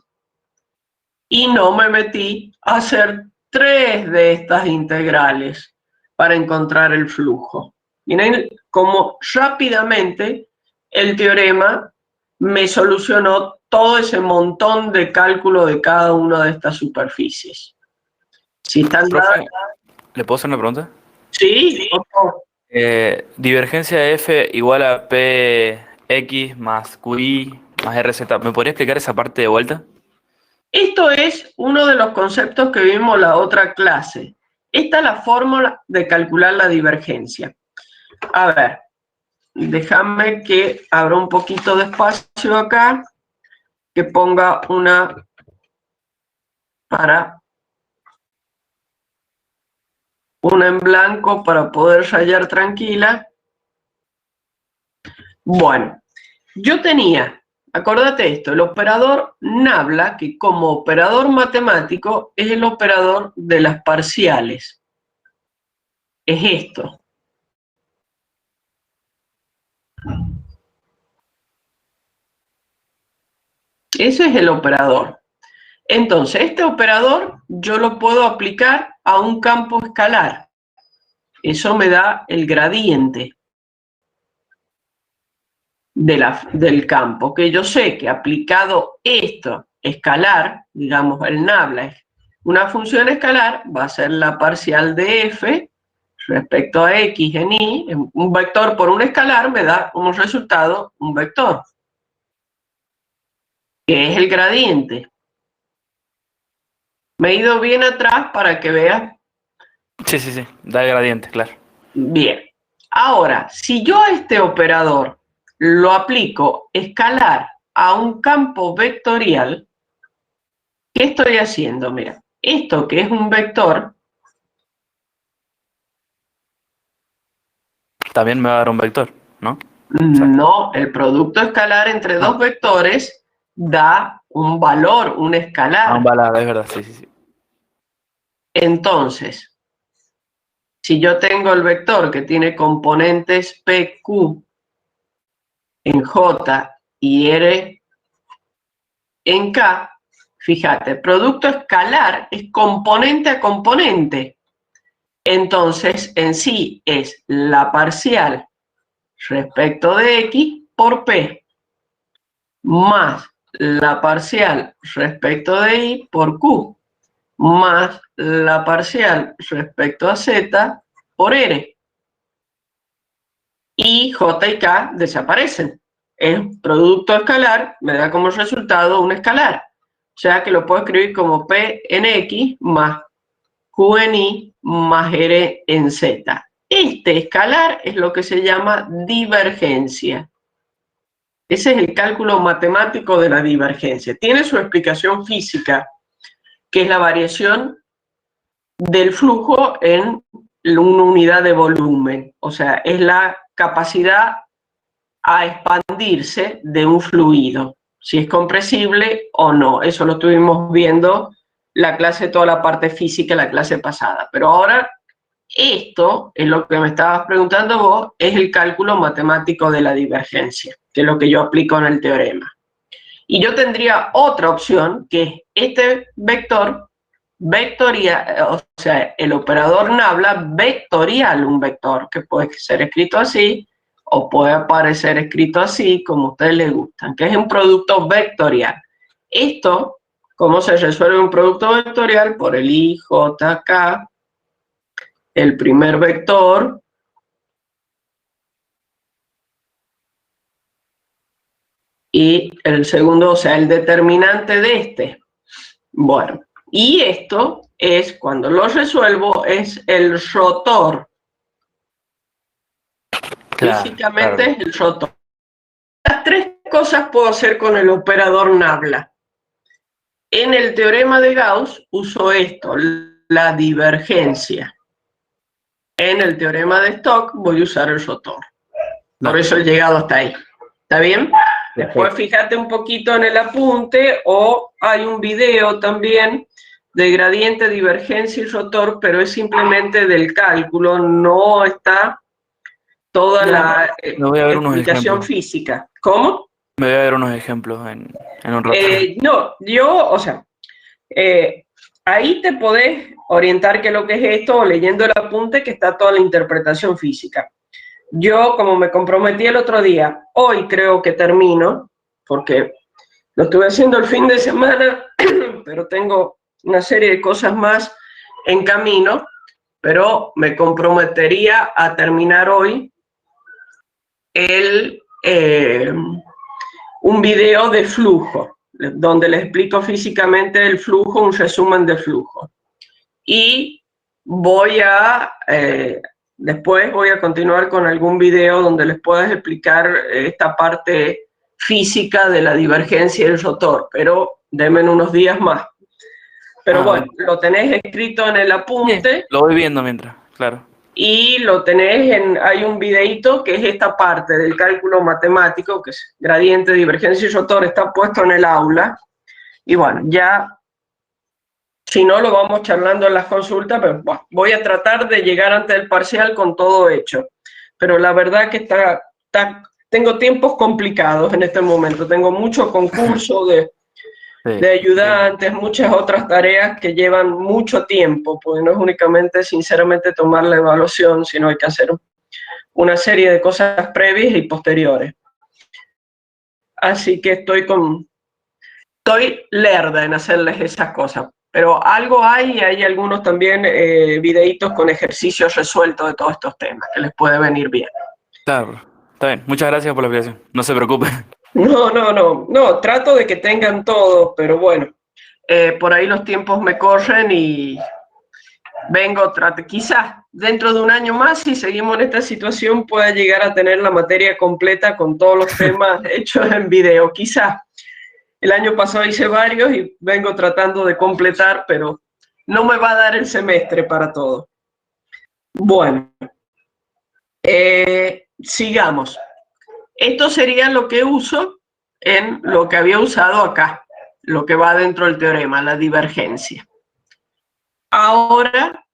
Y no me metí a hacer 3 de estas integrales para encontrar el flujo. Miren cómo rápidamente el teorema me solucionó todo ese montón de cálculo de cada una de estas superficies. Si están dadas... ¿Le puedo hacer una pregunta? Sí, por favor. Divergencia de f igual a px más qi más rz. ¿Me podría explicar esa parte de vuelta? Esto es uno de los conceptos que vimos la otra clase. Esta es la fórmula de calcular la divergencia. A ver, déjame que abra un poquito de espacio acá, que ponga una en blanco para poder rayar tranquila. Bueno, yo tenía, acordate esto, el operador nabla, que como operador matemático es el operador de las parciales. Es esto. Ese es el operador. Entonces, este operador yo lo puedo aplicar a un campo escalar. Eso me da el gradiente del campo, que yo sé que aplicado esto escalar, digamos el nabla es una función escalar, va a ser la parcial de f respecto a x en y, un vector por un escalar me da como resultado un vector, que es el gradiente. Me he ido bien atrás para que veas. Sí, da el gradiente, claro. Bien. Ahora, si yo a este operador lo aplico escalar a un campo vectorial, ¿qué estoy haciendo? Mira, esto que es un vector, También me va a dar un vector, ¿no? no, el producto escalar entre dos vectores da un valor, un escalar. Un valor, es verdad, sí. Entonces, si yo tengo el vector que tiene componentes PQ en J y R en K, fíjate, producto escalar es componente a componente. Entonces, en sí es la parcial respecto de X por P. más la parcial respecto de I por Q, más la parcial respecto a Z por R. Y J y K desaparecen. Es producto escalar, me da como resultado un escalar. O sea que lo puedo escribir como P en X más Q en Y más R en Z. Este escalar es lo que se llama divergencia. Ese es el cálculo matemático de la divergencia. Tiene su explicación física, que es la variación del flujo en una unidad de volumen. O sea, es la capacidad a expandirse de un fluido, si es compresible o no. Eso lo estuvimos viendo la clase, toda la parte física, la clase pasada. Pero ahora, esto es lo que me estabas preguntando vos, es el cálculo matemático de la divergencia, que es lo que yo aplico en el teorema. Y yo tendría otra opción, que es este vector vectorial, o sea, el operador Nabla vectorial, un vector que puede ser escrito así, o puede aparecer escrito así, como a ustedes les gustan, que es un producto vectorial. Esto, ¿cómo se resuelve un producto vectorial? Por el I, J, K, el primer vector, y el segundo, o sea, el determinante de este. Bueno, y esto es, cuando lo resuelvo, es el rotor. Claro, Físicamente claro. es el rotor. Las tres cosas puedo hacer con el operador Nabla. En el teorema de Gauss uso esto, la divergencia. En el teorema de Stokes voy a usar el rotor. Por Claro. eso he llegado hasta ahí. ¿Está bien? Después fíjate un poquito en el apunte, o hay un video también de gradiente, divergencia y rotor, pero es simplemente del cálculo, no está toda la Me voy a ver unos explicación ejemplos. física. ¿Cómo? Me voy a ver unos ejemplos en un rato. No, yo, o sea, ahí te podés orientar qué es lo que es esto, leyendo el apunte que está toda la interpretación física. Yo, como me comprometí el otro día, hoy creo que termino, porque lo estuve haciendo el fin de semana, pero tengo una serie de cosas más en camino, pero me comprometería a terminar hoy un video de flujo, donde les explico físicamente el flujo, un resumen de flujo. Y voy a, después voy a continuar con algún video donde les pueda explicar esta parte física de la divergencia y el rotor, pero denme unos días más. Pero bueno, Bueno. lo tenés escrito en el apunte. Lo voy viendo mientras, claro. Y lo tenés hay un videíto que es esta parte del cálculo matemático, que es gradiente, divergencia y rotor, está puesto en el aula. Y bueno, ya, si no, lo vamos charlando en las consultas, pero bueno, voy a tratar de llegar antes del parcial con todo hecho. Pero la verdad que tengo tiempos complicados en este momento, tengo mucho concurso de ayudantes, muchas otras tareas que llevan mucho tiempo, porque no es únicamente, sinceramente, tomar la evaluación, sino hay que hacer una serie de cosas previas y posteriores. Así que estoy lerda en hacerles esas cosas, pero algo hay algunos también videitos con ejercicios resueltos de todos estos temas, que les puede venir bien. Claro, está bien. Muchas gracias por la explicación. No se preocupen. No, trato de que tengan todo, pero bueno, por ahí los tiempos me corren y quizás dentro de un año más, si seguimos en esta situación, pueda llegar a tener la materia completa con todos los temas hechos en video. Quizás el año pasado hice varios y vengo tratando de completar, pero no me va a dar el semestre para todo. Bueno, sigamos. Esto sería lo que uso en lo que había usado acá, lo que va dentro del teorema, la divergencia. Ahora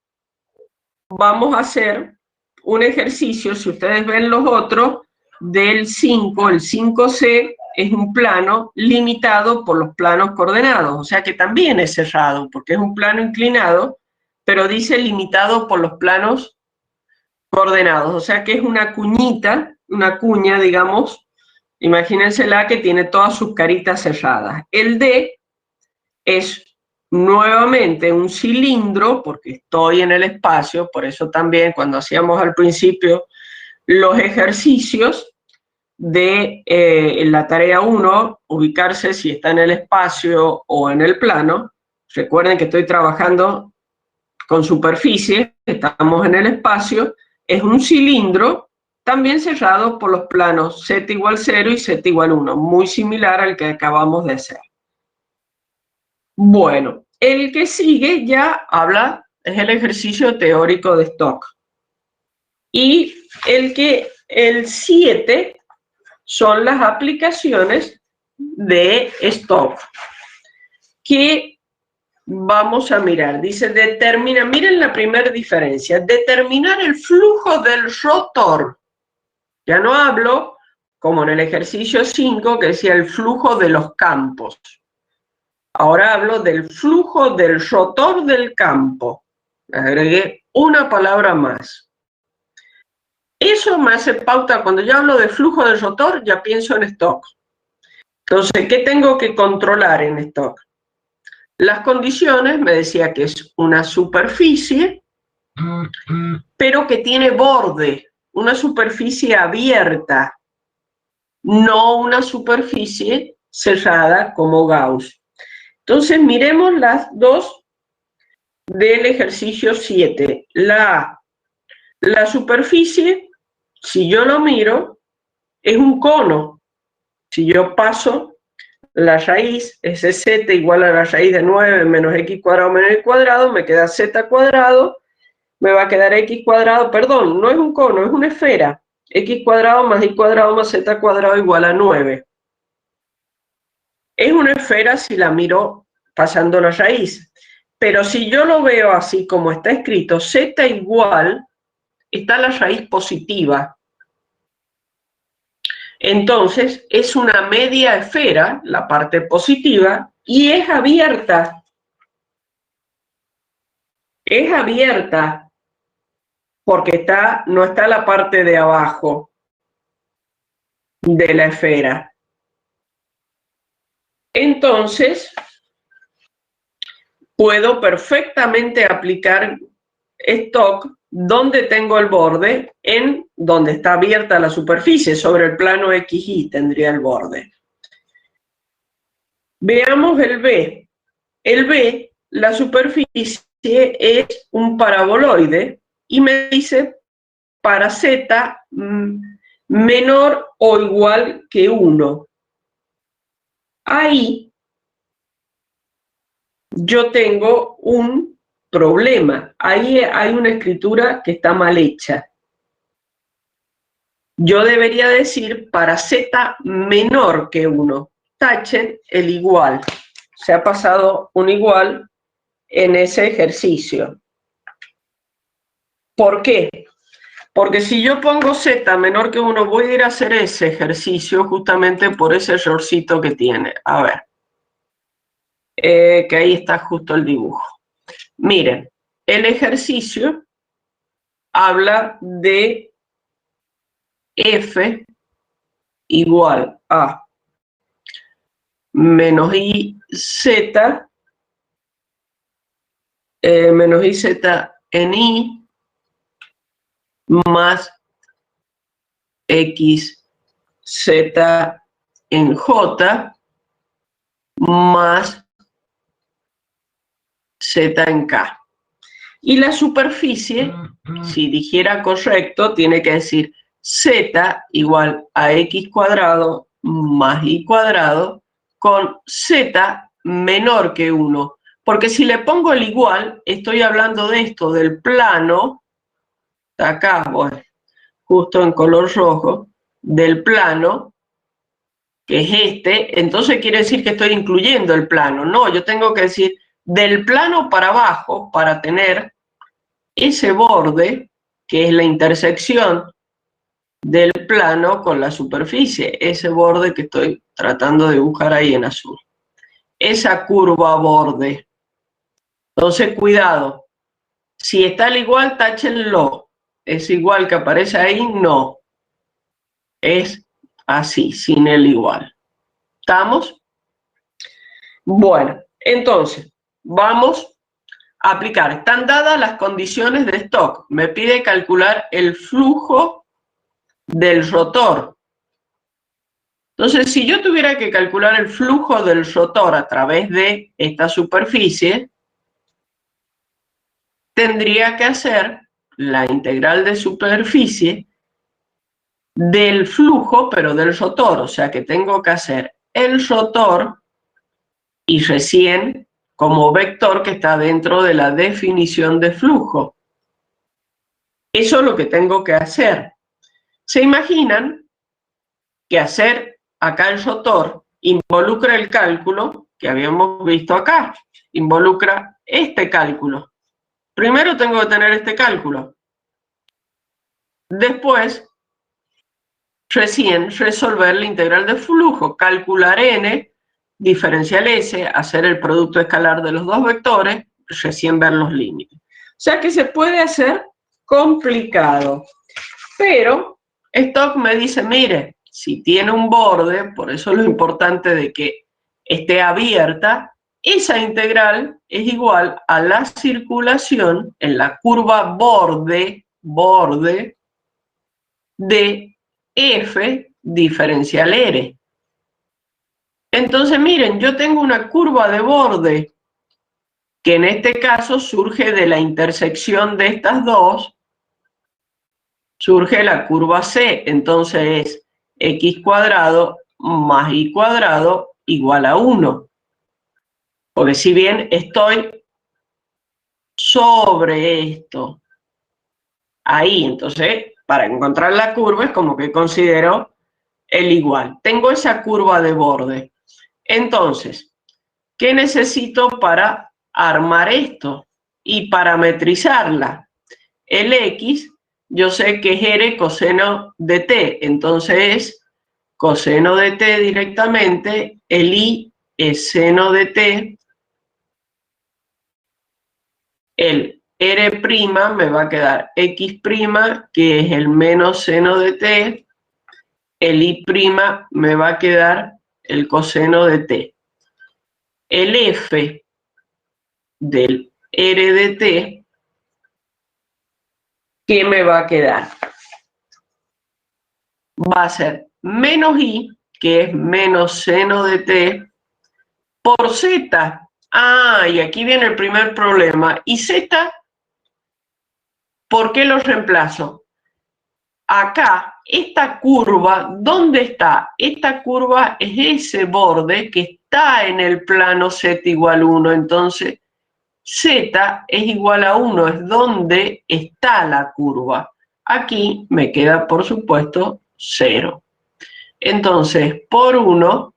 vamos a hacer un ejercicio, si ustedes ven los otros, del 5, el 5C es un plano limitado por los planos coordenados, o sea que también es cerrado, porque es un plano inclinado, pero dice limitado por los planos coordenados, o sea que es una cuñita, una cuña, digamos, imagínense la que tiene todas sus caritas cerradas. El D es nuevamente un cilindro, porque estoy en el espacio, por eso también cuando hacíamos al principio los ejercicios de la tarea 1, ubicarse si está en el espacio o en el plano. Recuerden que estoy trabajando con superficie, estamos en el espacio, es un cilindro también cerrado por los planos z igual 0 y z igual 1, muy similar al que acabamos de hacer. Bueno, el que sigue ya habla, es el ejercicio teórico de Stokes. Y el 7 son las aplicaciones de Stokes, que vamos a mirar. Dice, determina, miren la primera diferencia, determinar el flujo del rotor. Ya no hablo, como en el ejercicio 5, que decía el flujo de los campos. Ahora hablo del flujo del rotor del campo. Agregué una palabra más. Eso me hace pauta, cuando yo hablo de flujo del rotor, ya pienso en Stokes. Entonces, ¿qué tengo que controlar en Stokes? Las condiciones, me decía que es una superficie, pero que tiene borde, una superficie abierta, no una superficie cerrada como Gauss. Entonces, miremos las dos del ejercicio 7. La superficie, si yo lo miro, es un cono. Si yo paso la raíz, ese z igual a la raíz de 9 menos x cuadrado menos y cuadrado, me queda z cuadrado, me va a quedar x cuadrado, perdón, no es un cono, es una esfera. X cuadrado más y cuadrado más z cuadrado igual a 9. Es una esfera si la miro pasando la raíz. Pero si yo lo veo así como está escrito, z igual, está la raíz positiva. Entonces, es una media esfera, la parte positiva, y es abierta. Es abierta porque no está la parte de abajo de la esfera. Entonces, puedo perfectamente aplicar Stokes donde tengo el borde, en donde está abierta la superficie, sobre el plano XY tendría el borde. Veamos el B. El B, la superficie es un paraboloide y me dice para Z menor o igual que 1. Ahí yo tengo un problema. Ahí hay una escritura que está mal hecha. Yo debería decir para Z menor que 1. Tachen el igual. Se ha pasado un igual en ese ejercicio. ¿Por qué? Porque si yo pongo Z menor que 1, voy a ir a hacer ese ejercicio justamente por ese errorcito que tiene. A ver. Que ahí está justo el dibujo. Miren, el ejercicio habla de F igual a menos IZ menos IZ en I más XZ en J más Z en K. Y la superficie, si dijera correcto, tiene que decir Z igual a X cuadrado más Y cuadrado con Z menor que 1. Porque si le pongo el igual, estoy hablando de esto, del plano, acá, bueno, justo en color rojo, del plano, que es este, entonces quiere decir que estoy incluyendo el plano. No, yo tengo que decir del plano para abajo para tener ese borde, que es la intersección del plano con la superficie, ese borde que estoy tratando de dibujar ahí en azul. Esa curva borde. Entonces, cuidado. Si está al igual, táchenlo. Es igual que aparece ahí, no. Es así, sin el igual. ¿Estamos? Bueno, entonces, vamos a aplicar. Están dadas las condiciones de stock. Me pide calcular el flujo del rotor. Entonces, si yo tuviera que calcular el flujo del rotor a través de esta superficie, tendría que hacer la integral de superficie del flujo, pero del rotor. O sea que tengo que hacer el rotor y recién como vector que está dentro de la definición de flujo. Eso es lo que tengo que hacer. ¿Se imaginan que hacer acá el rotor involucra el cálculo que habíamos visto acá? Involucra este cálculo. Primero tengo que tener este cálculo. Después, recién resolver la integral de flujo, calcular n, diferencial s, hacer el producto escalar de los dos vectores, recién ver los límites. O sea que se puede hacer complicado. Pero Stock me dice, mire, si tiene un borde, por eso es lo importante de que esté abierta, esa integral es igual a la circulación en la curva borde de f diferencial r. Entonces, miren, yo tengo una curva de borde que en este caso surge de la intersección de estas dos, surge la curva C, entonces es x cuadrado más y cuadrado igual a 1. Porque si bien estoy sobre esto, ahí, entonces, para encontrar la curva es como que considero el igual. Tengo esa curva de borde. Entonces, ¿qué necesito para armar esto y parametrizarla? El x, yo sé que es r coseno de t, entonces es coseno de t directamente, el y es seno de t, el r' me va a quedar x', que es el menos seno de t, el y' me va a quedar el coseno de t. El f del r de t, ¿qué me va a quedar? Va a ser menos i, que es menos seno de t, por z. Ah, y aquí viene el primer problema. ¿Y z? ¿Por qué lo reemplazo? Acá, esta curva, ¿dónde está? Esta curva es ese borde que está en el plano z igual 1. Entonces, z es igual a 1, es donde está la curva. Aquí me queda, por supuesto, 0. Entonces, por 1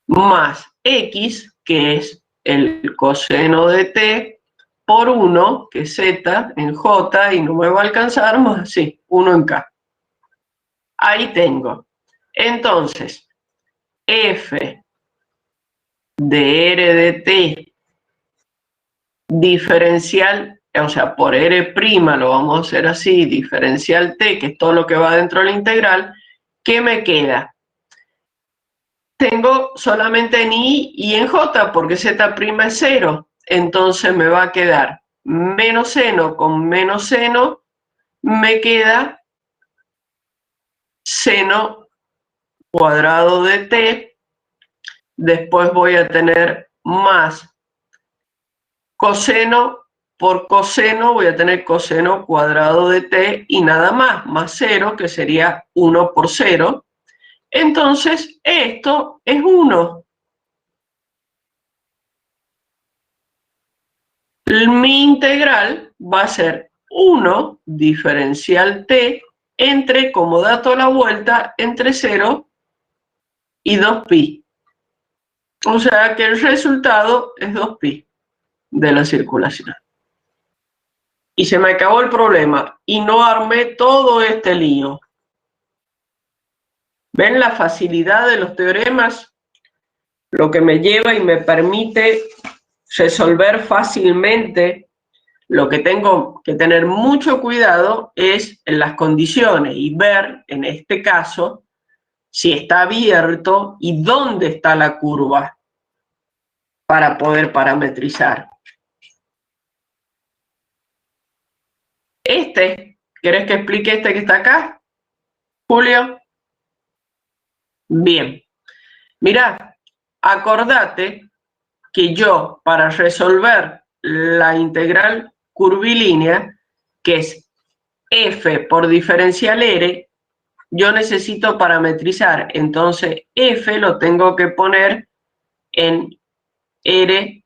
más x, que es el coseno de t, por 1, que es z en j, y no me va a alcanzar más así, 1 en k. Ahí tengo. Entonces, f de r de t diferencial, o sea, por r' lo vamos a hacer así, diferencial t, que es todo lo que va dentro de la integral, ¿qué me queda? Tengo solamente en i y en j, porque z' es 0. Entonces me va a quedar menos seno con menos seno, me queda seno cuadrado de t. Después voy a tener más coseno por coseno, voy a tener coseno cuadrado de t y nada más 0, que sería 1 por 0. Entonces, esto es 1. Mi integral va a ser 1 diferencial t entre, como dato a la vuelta, entre 0 y 2pi. O sea que el resultado es 2pi de la circulación. Y se me acabó el problema y no armé todo este lío. ¿Ven la facilidad de los teoremas? Lo que me lleva y me permite resolver fácilmente lo que tengo que tener mucho cuidado es en las condiciones y ver, en este caso, si está abierto y dónde está la curva para poder parametrizar. ¿Querés que explique este que está acá, Julio? Bien. Mirá, acordate que yo, para resolver la integral curvilínea, que es f por diferencial r, yo necesito parametrizar. Entonces, f lo tengo que poner en r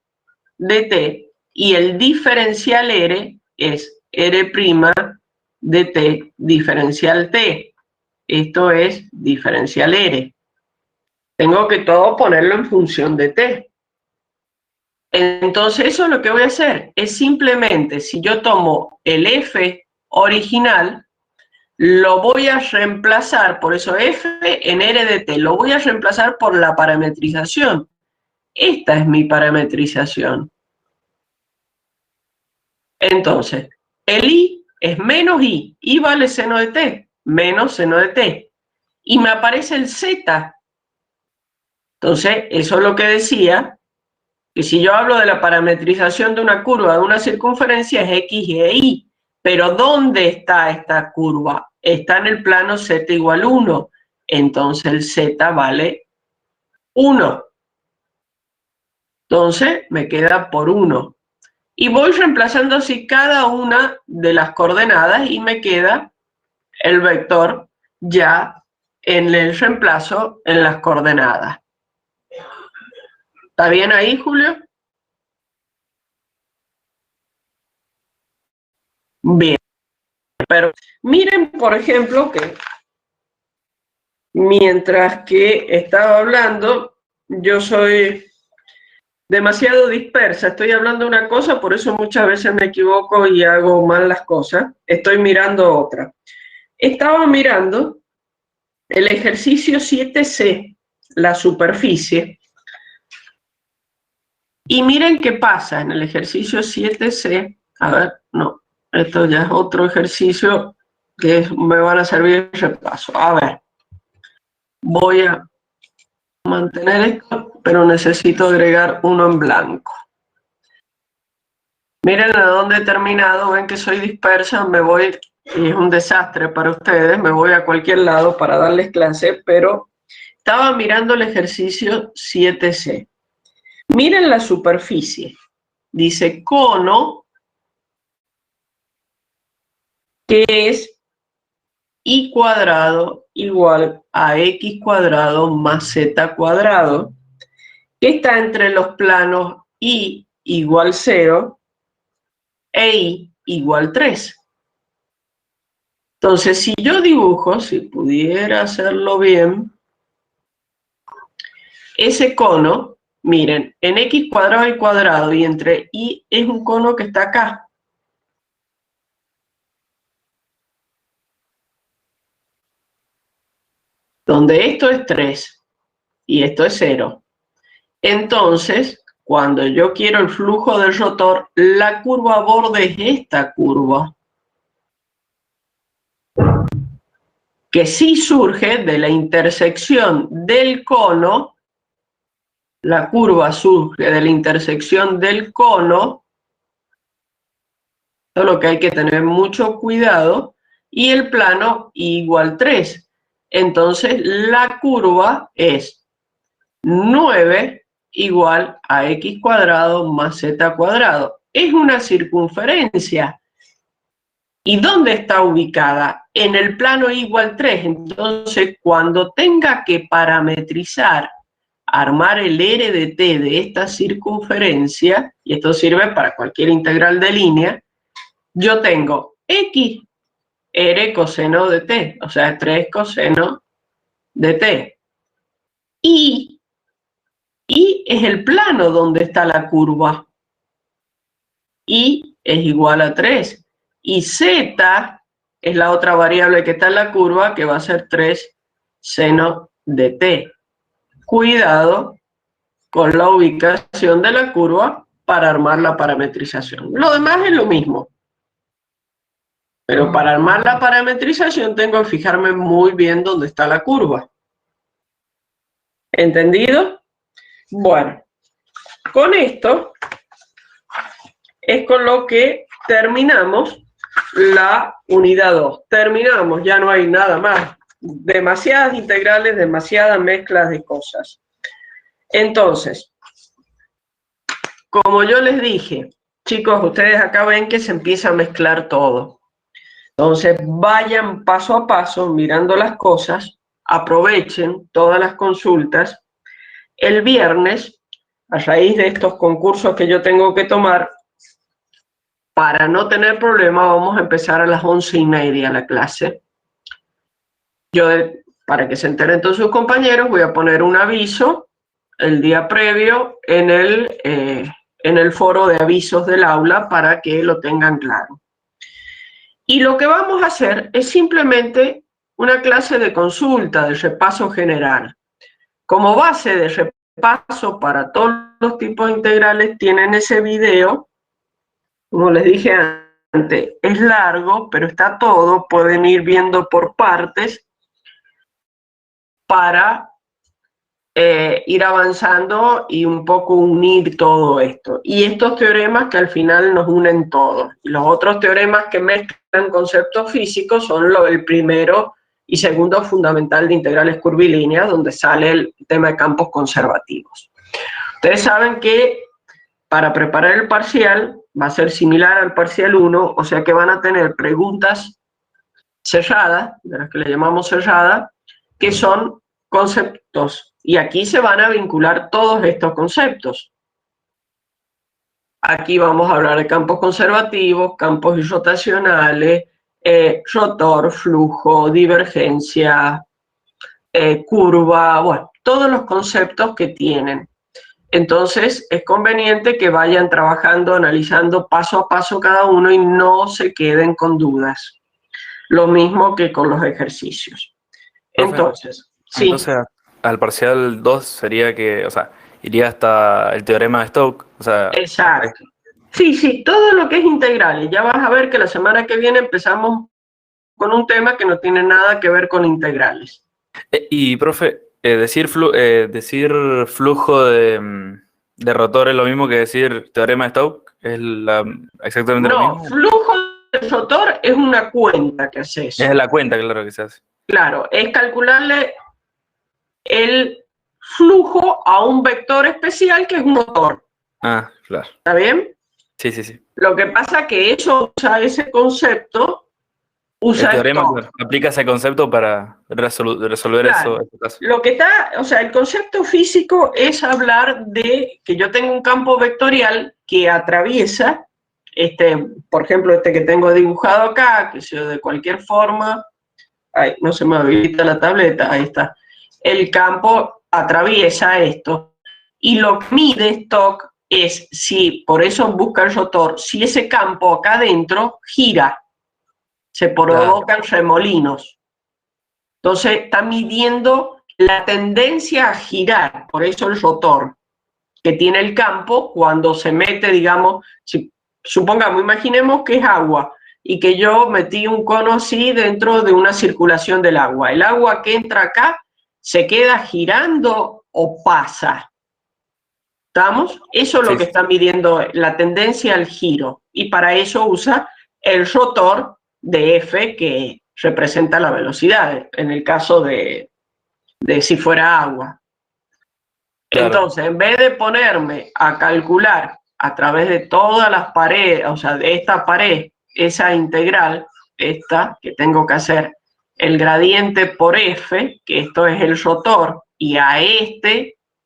de t, y el diferencial r es r' de t diferencial t. Esto es diferencial r. Tengo que todo ponerlo en función de t. Entonces, eso es lo que voy a hacer. Es simplemente, si yo tomo el f original, lo voy a reemplazar, por eso f en r de t, lo voy a reemplazar por la parametrización. Esta es mi parametrización. Entonces, el i es menos i vale seno de t, menos seno de t. Y me aparece el z. Entonces, eso es lo que decía, que si yo hablo de la parametrización de una curva, de una circunferencia, es x e y. Pero ¿dónde está esta curva? Está en el plano z igual 1. Entonces el z vale 1. Entonces me queda por 1. Y voy reemplazando así cada una de las coordenadas y me queda el vector ya en el reemplazo en las coordenadas. ¿Está bien ahí, Julio? Bien. Pero miren, por ejemplo, que mientras que estaba hablando, yo soy demasiado dispersa. Estoy hablando de una cosa, por eso muchas veces me equivoco y hago mal las cosas. Estoy mirando otra. Estaba mirando el ejercicio 7C, la superficie. Y miren qué pasa en el ejercicio 7C. A ver, no, esto ya es otro ejercicio que me van a servir de repaso. A ver, voy a mantener esto, pero necesito agregar uno en blanco. Miren a dónde he terminado, ven que soy dispersa, me voy, y es un desastre para ustedes, me voy a cualquier lado para darles clase, pero estaba mirando el ejercicio 7C. Miren la superficie, dice cono, que es y cuadrado igual a x cuadrado más z cuadrado, que está entre los planos y igual 0 e y igual 3. Entonces, si yo dibujo, si pudiera hacerlo bien, ese cono, miren, en x cuadrado y cuadrado y entre y es un cono que está acá. Donde esto es 3 y esto es 0. Entonces, cuando yo quiero el flujo del rotor, la curva borde es esta curva, que sí surge de la intersección del cono. La curva surge de la intersección del cono, solo que hay que tener mucho cuidado, y el plano igual 3. Entonces la curva es 9 igual a x cuadrado más z cuadrado. Es una circunferencia. ¿Y dónde está ubicada? En el plano igual 3. Entonces, cuando tenga que parametrizar, armar el r de t de esta circunferencia, y esto sirve para cualquier integral de línea, yo tengo x, r coseno de t, o sea, 3 coseno de t. Y es el plano donde está la curva. Y es igual a 3. Y z es la otra variable que está en la curva, que va a ser 3 seno de t. Cuidado con la ubicación de la curva, para armar la parametrización. Lo demás es lo mismo. Pero para armar la parametrización tengo que fijarme muy bien dónde está la curva. ¿Entendido? Bueno, con esto es con lo que terminamos la unidad 2. Terminamos, ya no hay nada más. Demasiadas integrales, demasiadas mezclas de cosas. Entonces, como yo les dije, chicos, ustedes acá ven que se empieza a mezclar todo. Entonces, vayan paso a paso mirando las cosas, aprovechen todas las consultas. El viernes, a raíz de estos concursos que yo tengo que tomar, para no tener problema, vamos a empezar a las 11:30 la clase. Yo, para que se enteren todos sus compañeros, voy a poner un aviso el día previo en el foro de avisos del aula para que lo tengan claro. Y lo que vamos a hacer es simplemente una clase de consulta, de repaso general. Como base de repaso para todos los tipos integrales tienen ese video. Como les dije antes, es largo, pero está todo. Pueden ir viendo por partes para ir avanzando y un poco unir todo esto. Y estos teoremas que al final nos unen todos. Y los otros teoremas que mezclan conceptos físicos son el primero y segundo fundamental de integrales curvilíneas, donde sale el tema de campos conservativos. Ustedes saben que para preparar el parcial va a ser similar al parcial 1, o sea que van a tener preguntas cerradas, de las que le llamamos cerradas, que son conceptos. Y aquí se van a vincular todos estos conceptos. Aquí vamos a hablar de campos conservativos, campos irrotacionales, rotor, flujo, divergencia, curva, bueno, todos los conceptos que tienen. Entonces, es conveniente que vayan trabajando, analizando paso a paso cada uno y no se queden con dudas. Lo mismo que con los ejercicios. Profe, Entonces, sí. entonces al parcial 2 sería que, o sea, iría hasta el teorema de Stokes, o sea, Exacto. Sí, todo lo que es integrales. Ya vas a ver que la semana que viene empezamos con un tema que no tiene nada que ver con integrales. Y, profe, decir flujo de rotor es lo mismo que decir teorema de Stokes, es exactamente lo No, mismo. flujo de rotor es una cuenta que haces. Es la cuenta, claro, que se hace. Claro, es calcularle el flujo a un vector especial que es un rotor. Ah, claro. ¿Está bien? Sí. Lo que pasa es que eso usa ese concepto, usa El teorema, esto. claro, aplica ese concepto para resolver Claro. ese caso. Lo que está, o sea, el concepto físico es hablar de que yo tengo un campo vectorial que atraviesa, por ejemplo, este que tengo dibujado acá, que sea de cualquier forma. Ay, no se me habilita la tableta, ahí está. El campo atraviesa esto y lo que mide Stokes es si, por eso busca el rotor, si ese campo acá adentro gira, se provocan remolinos. Entonces está midiendo la tendencia a girar, por eso el rotor que tiene el campo cuando se mete, digamos, supongamos, imaginemos que es agua y que yo metí un cono así dentro de una circulación del agua. El agua que entra acá se queda girando o pasa. ¿Estamos? Eso es lo que está midiendo la tendencia al giro. Y para eso usa el rotor de F, que representa la velocidad, en el caso de si fuera agua. Claro. Entonces, en vez de ponerme a calcular a través de todas las paredes, o sea, de esta pared, esa integral, esta que tengo que hacer, el gradiente por F, que esto es el rotor, y a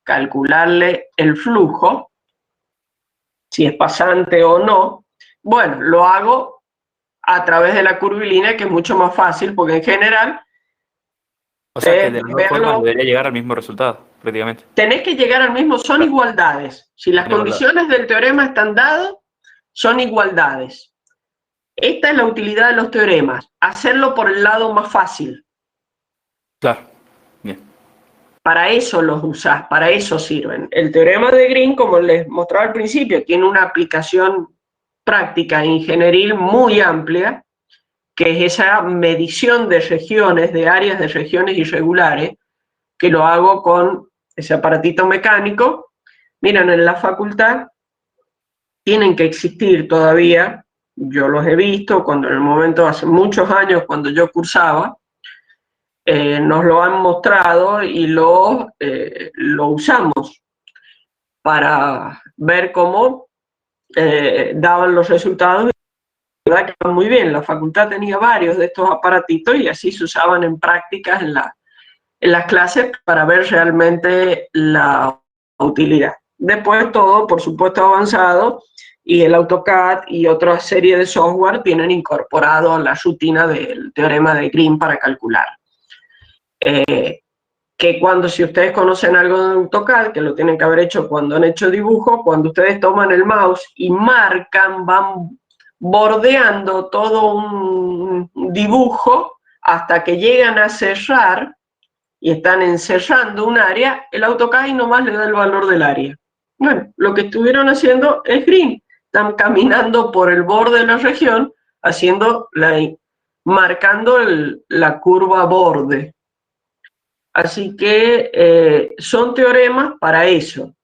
calcularle el flujo, si es pasante o no, bueno, lo hago a través de la curvilínea, que es mucho más fácil, porque en general... O sea, que de las dos formas debería llegar al mismo resultado, prácticamente. Tenés que llegar al mismo, son igualdades. Si las condiciones del teorema están dadas, son igualdades. Esta es la utilidad de los teoremas, hacerlo por el lado más fácil. Claro, bien. para eso los usás, para eso sirven. El teorema de Green, como les mostraba al principio, tiene una aplicación práctica ingenieril muy amplia, que es esa medición de regiones, de áreas de regiones irregulares, que lo hago con ese aparatito mecánico. Miren, en la facultad tienen que existir todavía, yo los he visto, cuando en el momento, hace muchos años, cuando yo cursaba, nos lo han mostrado y lo usamos para ver cómo daban los resultados. La verdad que van muy bien. La facultad tenía varios de estos aparatitos y así se usaban en prácticas en las clases para ver realmente la utilidad. Después todo, por supuesto, avanzado, y el AutoCAD y otra serie de software tienen incorporado la rutina del teorema de Green para calcular. Que cuando, si ustedes conocen algo de AutoCAD, que lo tienen que haber hecho cuando han hecho dibujo, cuando ustedes toman el mouse y marcan, van bordeando todo un dibujo hasta que llegan a cerrar y están encerrando un área, el AutoCAD nomás le da el valor del área. Bueno, lo que estuvieron haciendo es Green. Están caminando por el borde de la región, marcando la curva borde. Así que son teoremas para eso.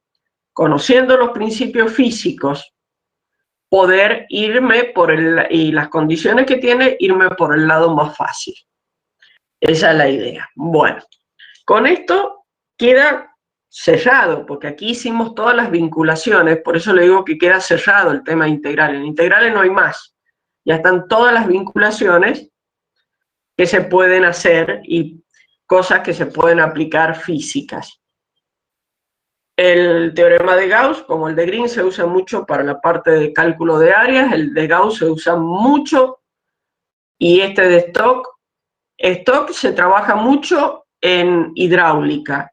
Conociendo los principios físicos, poder irme y las condiciones que tiene, irme por el lado más fácil. Esa es la idea. Bueno, con esto queda cerrado, porque aquí hicimos todas las vinculaciones, por eso le digo que queda cerrado el tema integral. En integrales no hay más. Ya están todas las vinculaciones que se pueden hacer y cosas que se pueden aplicar físicas. El teorema de Gauss, como el de Green, se usa mucho para la parte de cálculo de áreas, el de Gauss se usa mucho, y este de Stokes se trabaja mucho en hidráulica,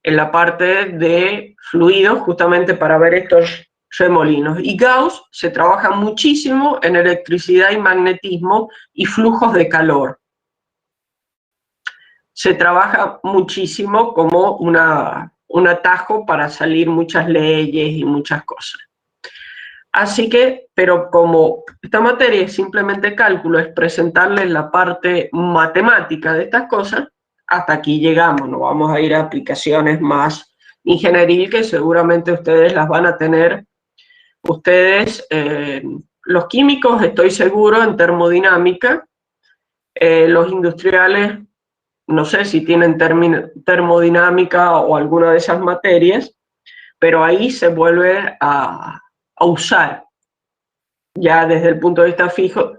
en la parte de fluidos, justamente para ver estos remolinos. Y Gauss se trabaja muchísimo en electricidad y magnetismo y flujos de calor. Se trabaja muchísimo como un atajo para salir muchas leyes y muchas cosas. Así que, pero como esta materia es simplemente cálculo, es presentarles la parte matemática de estas cosas, hasta aquí llegamos. No vamos a ir a aplicaciones más ingenieril, que seguramente ustedes las van a tener. Ustedes, los químicos, estoy seguro, en termodinámica, los industriales, no sé si tienen termodinámica o alguna de esas materias, pero ahí se vuelve a usar ya desde el punto de vista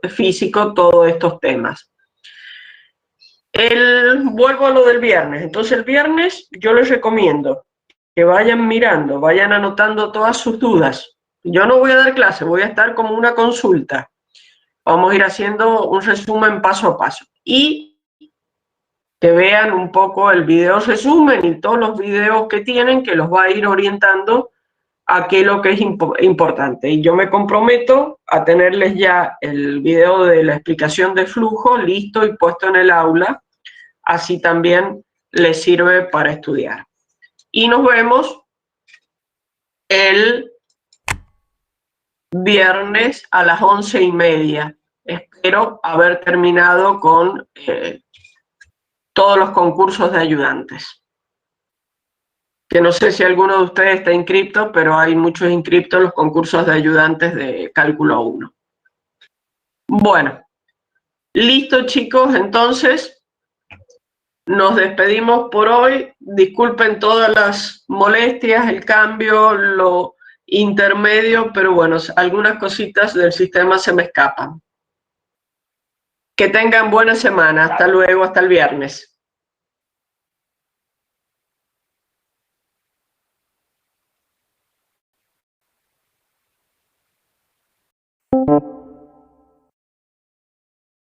físico todos estos temas. Vuelvo a lo del viernes. Entonces el viernes yo les recomiendo que vayan mirando, vayan anotando todas sus dudas. Yo no voy a dar clase, voy a estar como una consulta. Vamos a ir haciendo un resumen paso a paso. Y que vean un poco el video resumen y todos los videos que tienen, que los va a ir orientando a qué es lo que es importante. Y yo me comprometo a tenerles ya el video de la explicación de flujo listo y puesto en el aula, así también les sirve para estudiar. Y nos vemos el viernes a las 11:30. Espero haber terminado con todos los concursos de ayudantes. Que no sé si alguno de ustedes está inscrito, pero hay muchos inscritos en los concursos de ayudantes de Cálculo 1. Bueno, listo chicos, entonces nos despedimos por hoy. Disculpen todas las molestias, el cambio, lo intermedio, pero bueno, algunas cositas del sistema se me escapan. Que tengan buena semana. Hasta luego, hasta el viernes.